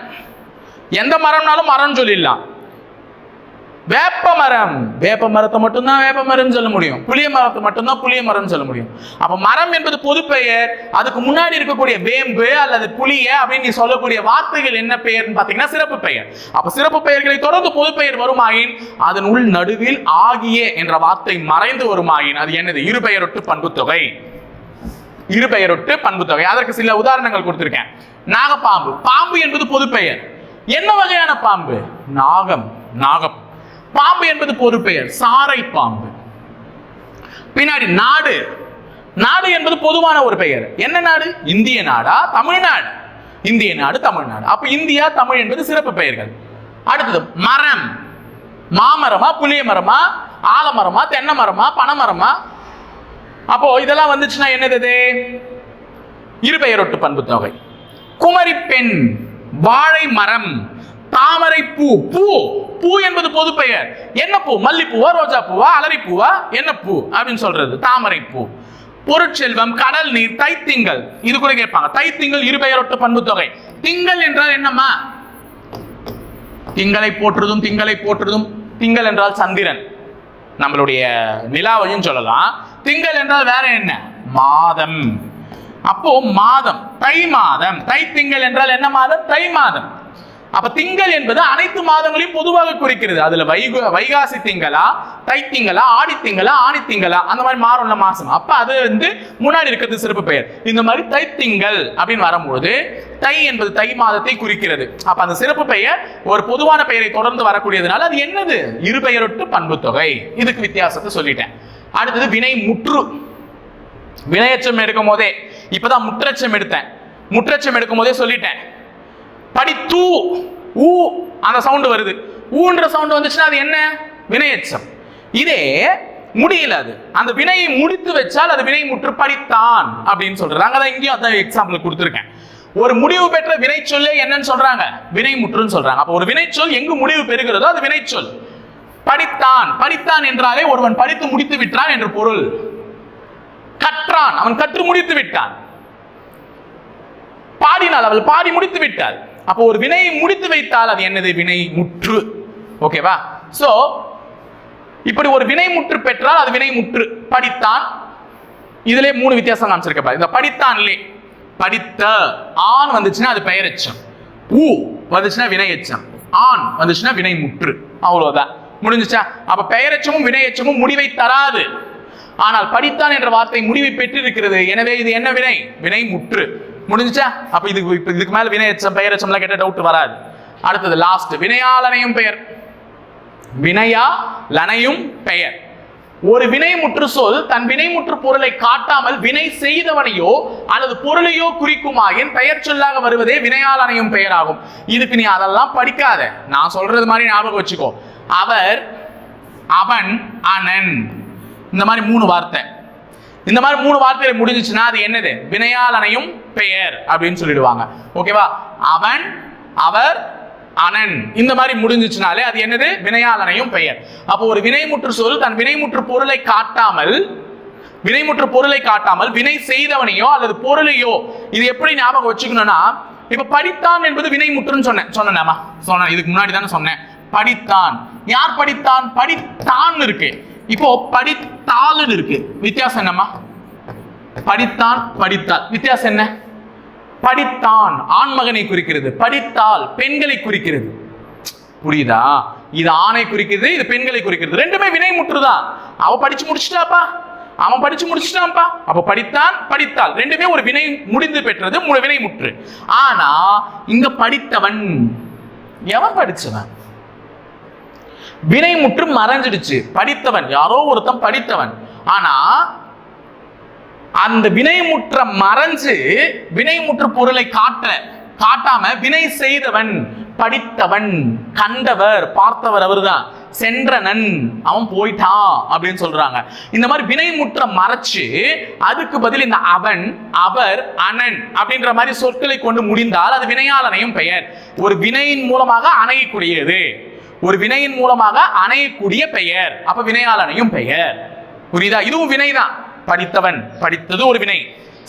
எந்த மரம்னாலும் மரம் சொல்லிடலாம். வேப்ப மரம், வேப்ப மரத்தை மட்டும்தான் வேப்ப மரம் சொல்ல முடியும். புளிய மரத்தை மட்டும்தான் புளிய மரம் சொல்ல முடியும். அப்ப மரம் என்பது பொது பெயர். அதுக்கு முன்னாடி இருக்கக்கூடிய வேம்பு அல்லது புளிய அப்படின்னு நீ சொல்லக்கூடிய வார்த்தைகள் என்ன பெயர்னு பாத்தீங்கன்னா சிறப்பு பெயர். அப்ப சிறப்பு பெயர்களை தொடர்ந்து பொது பெயர் வருமாயின் அதன் உள் நடுவில் ஆகிய என்ற வார்த்தை மறைந்து வருமாயின் அது என்னது? இருபெயரொட்டு பண்பு தொகை. இருபெயரொட்டு பண்பு தொகை. அதற்கு சில உதாரணங்கள் கொடுத்திருக்கேன். நாகப்பாம்பு, பாம்பு என்பது பொது பெயர். என்ன வகையான பாம்பு? நாகம், நாகம். பாம்பு என்பது பொது பெயர், சாரை பாம்பு. பின்னாடி நாடு, நாடு என்பது பொதுவான ஒரு பெயர். என்ன நாடு? இந்திய நாடா, தமிழ்நாடு? இந்திய நாடு, தமிழ்நாடு. அப்ப இந்தியா, தமிழ் என்பது சிறப்பு பெயர்கள். அடுத்தது மரம், மாமரமா, புளிய மரமா, ஆலமரமா, தென்னை மரமா, பனைமரமா? அப்போ இதெல்லாம் வந்துச்சுன்னா என்னது? இருபெயரொட்டு பண்பு தொகை. குமரி பெண், வாழை மரம், தாமரை பூ. பூ, பூ என்பது பொது பெயர். என்ன பூ? மல்லிப்பூவா, ரோஜா பூவா, அலரி பூவா, என்ன பூ அப்படின்னு சொல்றது? தாமரை பூ. பொருட்செல்வம், கடல் நீர், தைத்திங்கள். இது கூட கேட்பாங்க. தைத்திங்கள் இருபெயரொட்டு பண்பு தொகை. திங்கள் என்றால் என்னம்மா? திங்களை போற்றுதும், திங்களை போற்றுதும். திங்கள் என்றால் சந்திரன், நம்மளுடைய நிலாவையும் சொல்லலாம். திங்கள் என்றால் வேற என்ன? மாதம். அப்போ மாதம், தை மாதம். தை திங்கள் என்றால் என்ன மாதம்? தை மாதம். அப்ப திங்கள் என்பது அனைத்து மாதங்களையும் பொதுவாக குறிக்கிறது. அதுல வைகாசி திங்களா, தை திங்களா, ஆடி திங்களா, ஆணி திங்களா, அந்த மாதிரி மாறும் மாசம். அப்ப அது வந்து முன்னாடி இருக்கிறது சிறப்பு பெயர். இந்த மாதிரி தை திங்கள் அப்படின்னு வரும்போது தை என்பது தை மாதத்தை குறிக்கிறது. அப்ப அந்த சிறப்பு பெயர் ஒரு பொதுவான பெயரை தொடர்ந்து வரக்கூடியதுனால அது என்னது? இருபெயரொட்டு பண்பு தொகை. இதுக்கு வித்தியாசத்தை சொல்லிட்டேன். அடுத்தது வினை முற்று. வினையச்சம் எடுக்கும் போதே, இப்பதான் முற்றச்சம் எடுத்தேன். முற்றச்சம் எடுக்கும் போதே சொல்லிட்டேன். படி தூ, ஊ, அந்த சவுண்ட் வருது. ஊன்ற சவுண்ட் வந்துச்சுன்னா அது என்ன? வினையச்சம். இதே முடியல, அது அந்த வினையை முடித்து வச்சால் அது வினை முற்று படித்தான் அப்படின்னு சொல்றாங்க. அங்கதான் இங்கேயும் அதான் எக்ஸாம்பிள் கொடுத்துருக்கேன். ஒரு முடிவு பெற்ற வினை சொல்லே என்னன்னு சொல்றாங்க? வினை முற்றுன்னு சொல்றாங்க. அப்ப ஒரு வினைச்சொல் எங்கு முடிவு பெறுகிறதோ அது வினைச்சொல். படித்தான், படித்தான் என்றாலே ஒருவன் படித்து முடித்து விட்டான் என்று பொருள். கற்றான், அவன் கற்று முடித்து விட்டான். பாடினால், அவள் பாடி முடித்து விட்டாள். அப்போ ஒரு வினையை முடித்து வைத்தால் அது என்னது? வினை முற்று. ஓகேவா? சோ இப்படி ஒரு வினை முற்று பெற்றால் அது வினை முற்று. படித்தான், இதுல 3 வித்தியாசம் காமிச்சிருக்க. இந்த படித்தான்லே படித்த ஆண் வந்துச்சுன்னா அது பெயரெச்சம், ஊ வந்துச்சுன்னா வினை எச்சம், ஆண் வந்துச்சுன்னா வினை முற்று. அவ்வளவுதான், முடிஞ்சுச்சா? அப்ப பெயரெச்சமும் வினையெச்சமும் முடிவை தராது. ஆனால் படித்தான் என்ற வார்த்தை முடிவை பெற்றிருக்கிறது. எனவே இது என்ன வினை? வினை முற்று. முடிஞ்சுச்சா? அப்ப இதுக்கு மேல வினையெச்சம் பெயரெச்சம்லாம் கேட்ட டவுட் வராது. அடுத்தது லாஸ்ட், வினையாளனையும் பெயர். வினையா லனையும் பெயர். ஒரு வினை முற்று சொல் தன் வினை முற்று பொருளை காட்டாமல் வினை செய்தவனையோ அல்லது பொருளையோ குறிக்குமாயின் பெயர் சொல்லாக வருவதே வினையாளனையும் பெயர் ஆகும். இதுக்கு நீ அதெல்லாம் படிக்காத, நான் சொல்றது மாதிரி ஞாபகம் வச்சுக்கோ. அவர், அவன், அனன், இந்த மாதிரி 3 வார்த்தை. இந்த மாதிரி 3 வார்த்தையில முடிஞ்சிச்சுன்னா அது என்னது? வினையாளனையும் பெயர் அப்படின்னு சொல்லிடுவாங்க. ஓகேவா? அவன், அவர், அனன் இந்த மாதிரி முடிஞ்சிச்சுனாலே அது என்னது? வினையாளனையும் பெயர். அப்போ ஒரு வினைமுற்று சொல் தன் வினைமுற்று பொருளை காட்டாமல் வினை செய்தவனையோ அல்லது பொருளையோ, இது எப்படி ஞாபகம் வச்சுக்கணும்னா, இப்ப படித்தான் என்பது வினைமுற்றுன்னு சொன்னேன். இதுக்கு முன்னாடி தானே சொன்னேன். படித்தான், யார் படித்தான்? படித்தான் இருக்கு. இப்போ படித்தாள் இருக்கு. வித்தியாசம் என்னம்மா? படித்தான், படித்தாள், வித்தியாசம் என்ன? படித்தான் ஆண்மகனை குறிக்கிறது, படித்தால் பெண்களை குறிக்கிறது. புரியுதா? இது ஆணை குறிக்கிறது, இது பெண்களை குறிக்கிறது. ரெண்டுமே வினை முற்றுதான். அவ படிச்சு முடிச்சுட்டாப்பா, அவன் படிச்சு முடிச்சுட்டான்ப்பா. அப்ப படித்தான், படித்தால் ரெண்டுமே ஒரு வினை முடிந்து பெற்றது, வினை முற்று. ஆனா இங்க படித்தவன், எவன் படிச்சவன்? வினை முற்று மறைஞ்சிடுச்சு. படித்தவன் யாரோ ஒருத்தன் படித்தவன். ஆனா அந்த வினைமுற்ற மறைஞ்சு வினைமுற்று பொருளை காட்டாம வினை செய்தவன், படித்தவன், கண்டவர், பார்த்தவர் அவர்தான், சென்றனன், அவன் போயிட்டான் அப்படின்னு சொல்றாங்க. இந்த மாதிரி வினைமுற்ற மறைச்சு அதுக்கு பதில் இந்த அவன், அவர், அனன் அப்படின்ற மாதிரி சொற்களை கொண்டு முடிந்தால் அது வினையாளனையும் பெயர். ஒரு வினையின் மூலமாக அணையக்கூடியது, ஒரு வினையின் மூலமாக அணையக்கூடிய பெயர். அப்ப வினையாளனையும் பெயர். புரியுதா? இதுவும் வினைதான். படித்தவன், படித்தது ஒரு வினை,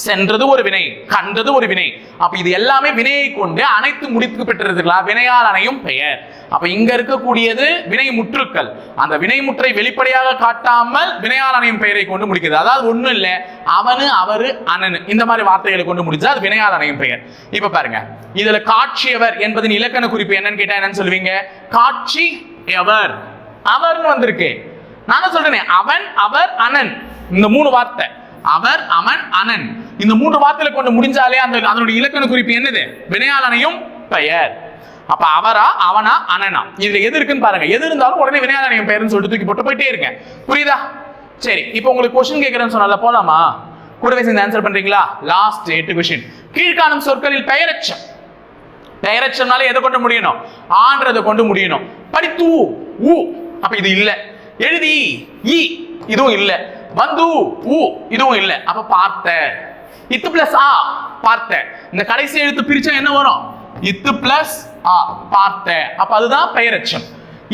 சென்றது ஒரு வினை, கண்டது ஒரு வினை. அப்ப இது எல்லாமே வினையை கொண்டு அனைத்து முடித்து பெற்றிருக்கலாம், வினையாளனையும் பெயர். அப்ப இங்க இருக்கக்கூடியது வினை முற்றுக்கள். அந்த வினை முற்றை வெளிப்படையாக காட்டாமல் வினையாளனையும் பெயரை கொண்டு முடிக்கிறது. அதாவது ஒண்ணும் இல்லை, அவனு, அவரு, அனனு இந்த மாதிரி வார்த்தைகளை கொண்டு முடிச்சா அது வினையாளனையும் பெயர். இப்ப பாருங்க, இதுல காட்சியவர் என்பதின் இலக்கண குறிப்பு என்னன்னு கேட்டா என்னன்னு சொல்லுவீங்க? காட்சி எவர், அவர்னு வந்திருக்கு. நான் சொல்றேனே, அவன், அவர், அனன், இந்த 3 வார்த்தை, அவர், அவன், அனன், இந்த 3 வார்த்தைகளை கொண்டு முடிஞ்சாலே அதனுடைய இலக்கண குறிப்பு என்னது? வினையாளனையும் பெயர். அப்ப அவரா, அவனா, அனனா, இதுல எது இருக்குன்னு பாருங்க. எது இருந்தாலும் உடனே வினையாளனையும் பெயர்னு சொல்லிட்டு தூக்கி போட்டு போயிட்டே இருங்க. புரியுதா? சரி, இப்போ உங்களுக்கு கொஸ்டின் கேட்கறேன்னு சொன்னால போலாமா? கூடவே சேர்ந்து ஆன்சர் பண்றீங்களா? Last 8 question. கீழ்காணும் சொற்களில் பெயரெச்சம், பெயரெச்சம்னால எதை கொண்டு முடியணும்? ஆன்றதை கொண்டு முடியணும். படித்து, ஊ, அப்ப இது இல்ல. எழுதி, ஈ, இதுவும் இல்ல. வந்து, ஊ, இதுவும் இல்ல. அப்ப பார்த்த, இத்து பிளஸ் ஆ, பார்த்த. இந்த கடைசி எழுத்து பிரிச்சா என்ன வரும்? இத்து பிளஸ் ஆ, பார்த்த. அப்ப அதுதான் பெயரெச்சம்.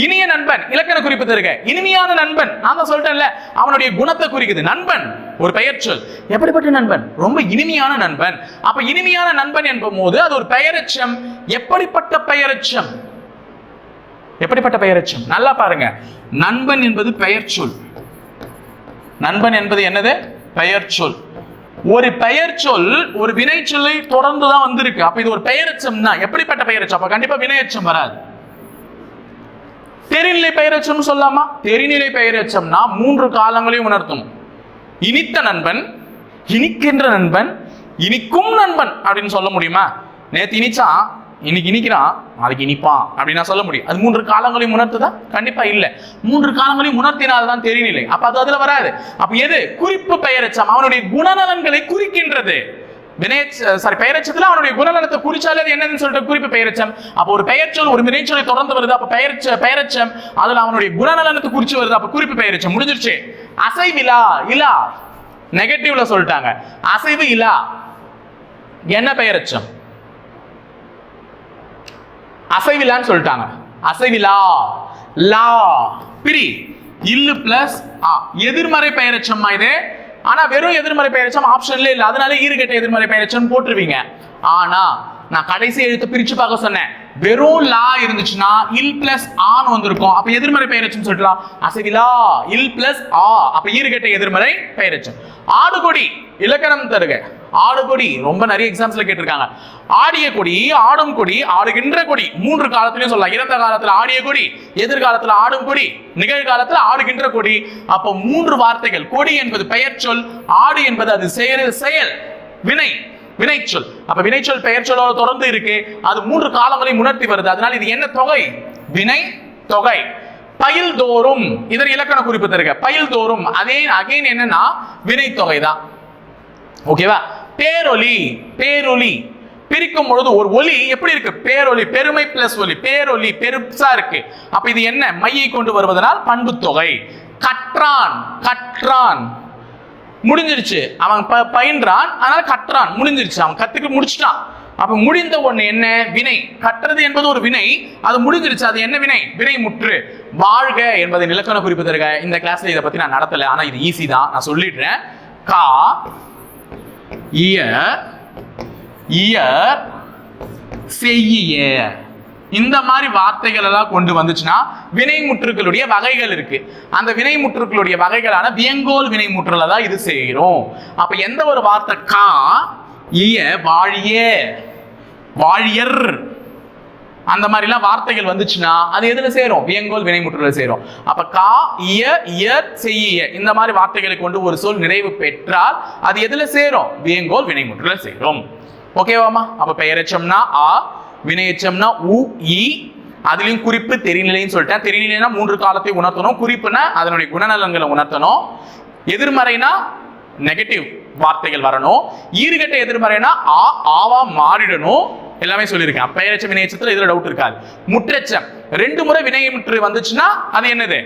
இனிய நண்பன், இலக்கண குறிப்பு தருக. இனிமையான நண்பன், நான் தான் சொல்லிட்டேன்ல, அவனுடைய குணத்தை குறிக்குது. நண்பன் ஒரு பெயர் சொல். எப்படிப்பட்ட நண்பன்? ரொம்ப இனிமையான நண்பன். அப்ப இனிமையான நண்பன் என்பது போது அது ஒரு பெயரெச்சம். எப்படிப்பட்ட பெயரெச்சம்? எப்படிப்பட்ட பெயரெச்சம்? நல்லா பாருங்க. நண்பன் என்பது பெயர் சொல். நண்பன் என்பது என்னது? பெயர் சொல். ஒரு பெயர் சொல் ஒரு வினை சொல்லை தொடர்ந்து தான் வந்திருக்கு. அப்ப இது ஒரு பெயரெச்சம்னா எப்படிப்பட்ட பெயரெச்சம்? அப்ப கண்டிப்பா வினையெச்சம் வராது. தெரிநிலை பெயரெச்சம் சொல்லாமா? தெரிநிலை பெயரெச்சம்னா 3 காலங்களையும் உணர்த்தும். இனித்த நண்பன், இனிக்கின்ற நண்பன், இனிக்கும் நண்பன் அப்படின்னு சொல்ல முடியுமா? நேத்து இனிச்சான், இன்னைக்கு இனிக்கிறான், நாளைக்கு இனிப்பான் அப்படின்னு சொல்ல முடியும். அது 3 காலங்களையும் உணர்த்துதா? கண்டிப்பா இல்ல. 3 காலங்களையும் உணர்த்தினால்தான் தெரிநிலை. அப்ப அது அதுல வராது. அப்ப எது? குறிப்பு பெயரெச்சம். அவனுடைய குணநலன்களை குறிக்கின்றது. பெயரெச்சத்துல அவனுடைய குணநலத்தை குறிச்சாலே அது என்னன்னு சொல்லிட்டு குறிப்பு பெயரெச்சம். அப்போ ஒரு பெயர்ச்சொல் ஒரு வினைச்சொலை தொடர்ந்து வருது, அப்ப பெயரெச்சம் அதுல அவனுடைய குணநலனத்தை குறிச்சு வருது, அப்ப குறிப்பு பெயரெச்சம் முடிஞ்சிருச்சு. அசைவிலா இலா நெகட்டிவ்ல சொல்லிட்டாங்க, அசைவு இலா என்ன பெயரெச்சம்? அசைவிலான்னு சொல்லிட்டாங்க. அசைவிலா லா பிரி இல்லு பிளஸ் எதிர்மறை பெயரெச்சம் இது. ஆனா வெறும் எதிர்மறை பெயரெச்சம் ஆப்ஷன்ல இல்ல, அதனால ஈறுகெட்ட எதிர்மறை பெயரெச்சம் போட்டுருவீங்க. ஆனா நான் கடைசி எழுத்து பிரிச்சு பார்க்க சொன்னேன், வெறும் லா இருந்துச்சுன்னா இல் பிளஸ் ஆன் வந்திருக்கும், அப்ப எதிர்மறை பெயரெச்சம் சொல்லலாம். அசைவிலா இல் பிளஸ் ஆ, அப்ப ஈறுகெட்ட எதிர்மறை பெயரெச்சம். ஆடுகொடி இலக்கணம் தருக. ஆடுகொடி ரொம்ப நிறைய எக்ஸாம்ஸ்ல கேட்டிருக்காங்க. ஆடிய கொடி, ஆடும் கொடி, ஆடுகின்ற கொடி, மூன்று காலத்திலையும் சொல்லலாம். இறந்த காலத்துல ஆடிய கொடி, எதிர்காலத்துல ஆடும் கொடி, நிகழ்காலத்துல ஆடுகின்ற கொடி. அப்ப மூன்று வார்த்தைகள். கொடி என்பது பெயர் சொல், ஆடு என்பது அது செயல் வினை வினைச்சொல். அப்ப வினைச்சொல் பெயர் சொல்லோட தொடர்ந்து இருக்கு, அது மூன்று காலங்களையும் உணர்த்தி வருது. அதனால இது என்ன தொகை? வினை தொகை. பயில் தோறும் இதன் இலக்கண குறிப்பு தருக. பயில் தோறும் அதே அகைன் என்னன்னா வினை தொகை தான். ஓகேவா? பேரொலி பேரொலி பிரிக்கும் பொழுது ஒரு ஒலி எப்படி இருக்கு? பேரொலி பெருமை பிளஸ் ஒலி, பேரொலி பெருசா இருக்கு. அப்ப இது என்ன? மையை கொண்டு வருவதனால் பண்பு தொகை. கற்றான் கற்றான் முடிஞ்சிருச்சு, அவன் பயின்றான் அதனால கற்றான் முடிஞ்சிருச்சு, அவன் கத்துக்கு முடிச்சிட்டான். அப்ப முடிந்த ஒண்ணு என்ன? வினை. கற்றது என்பது ஒரு வினை, அது முடிஞ்சிருச்சு, அது என்ன வினை? வினை முற்று. வாழ்க என்பதை இலக்கண குறிப்பு தருக. இந்த கிளாஸ்ல இதை பத்தி நான் நடத்தல, ஆனா இது ஈஸி தான், நான் சொல்லிடுறேன். கா இயர் இயர் செய்ய இந்த மாதிரி வார்த்தைகள் எல்லாம் கொண்டு வந்துச்சுன்னா வினைமுற்றுகளுடைய வகைகள் இருக்கு. அந்த வினைமுற்றுகளுடைய வகைகளான வியங்கோல் வினைமுற்றுல தான் இது செய்கிறோம். அப்ப எந்த ஒரு வார்த்தை கா இய வாழிய வாழியர் அந்த மாதிரி எல்லாம் வார்த்தைகள் வந்துச்சுன்னா அது எதுல சேரும்? வியங்கோல் வினைமுற்றுல சேரும். அப்ப கா இய இயர் செய்ய இந்த மாதிரி வார்த்தைகளை கொண்டு ஒரு சொல் நிறைவு பெற்றால் அது எதுல சேரும்? வியங்கோல் வினைமுற்றுல சேரும். ஓகேவாமா? அப்ப பெயரெச்சம்னா ஆ, வினையெச்சம்னா உ இ, அதுலயும் குறிப்பு தெரிநிலைன்னு சொல்லிட்டேன். தெரிநிலைனா மூன்று காலத்தை உணர்த்தணும், குறிப்புனா அதனுடைய குணநலன்களை உணர்த்தணும், எதிர்மறைனா நெகட்டிவ் வார்த்தைகள் வரணும், ஈறுகெட்ட எதிர்மறைனா ஆ ஆவா மாறிடணும். எல்லாமே சொல்லியிருக்கேன். பெயரெச்சம் வினையெச்சத்துல இதுல டவுட் இருக்காது. முற்றெச்சம் ரெண்டு முறை வினைமுற்று வந்துச்சுன்னா அது என்னது?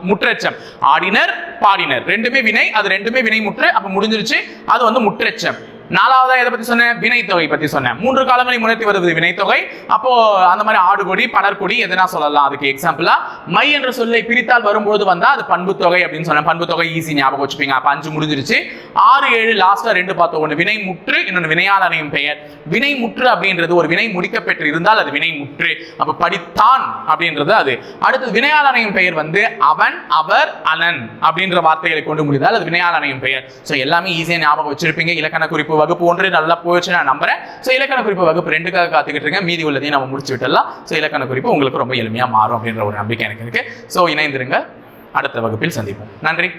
முற்றெச்சம். ஆடினர் பாடினர் ரெண்டுமே வினை, அது ரெண்டுமே வினைமுற்று, அப்ப முடிஞ்சிருச்சு, அது வந்து முற்றெச்சம். நாலாவதா எதை பத்தி சொன்னேன்? வினைத்தொகை பத்தி சொன்னேன். மூன்று காலங்களை முன்னேற்றி வருவது வினைத்தொகை. அப்போ அந்த மாதிரி ஆடுகொடி படற்கொடி எதனா சொல்லலாம். அதுக்கு எக்ஸாம்பிளா மை என்ற சொல்லை பிரித்தால் வரும்போது வந்தா அது பண்பு தொகை அப்படின்னு சொன்னேன். பண்பு தொகை ஈஸி ஞாபகம் வச்சுப்பீங்க. அப்ப 5 முடிஞ்சிருச்சு. 6 7 லாஸ்டா 2 பார்த்தோம். ஒன்று வினை முற்று, இன்னொன்று வினையாளனையும் பெயர். வினை முற்று அப்படின்றது ஒரு வினை முடிக்க பெற்று இருந்தால் அது வினை முற்று. அப்ப படித்தான் அப்படின்றது அது. அடுத்து வினையாளனையும் பெயர் வந்து அவன் அவர் அனன் அப்படின்ற வார்த்தைகளை கொண்டு முடிந்தால் அது வினையாளனையும் பெயர். ஸோ எல்லாமே ஈஸியா ஞாபகம் வச்சிருப்பீங்க. இலக்கண குறிப்பு வகுப்பு 1 நல்லா போயிடுச்சு நான் நம்புறேன். ஸோ இலக்கண குறிப்பு வகுப்பு 2க்காக காத்துக்கிட்டு இருக்கேன். மீதி உள்ளதையும் நம்ம முடிச்சு விட்டுலாம். ஸோ இலக்கண குறிப்பு உங்களுக்கு ரொம்ப எளிமையா மாறும் அப்படின்ற ஒரு நம்பிக்கை எனக்கு இருக்கு. ஸோ இணைந்திருங்க, அடுத்த வகுப்பில் சந்திப்போம். நன்றி.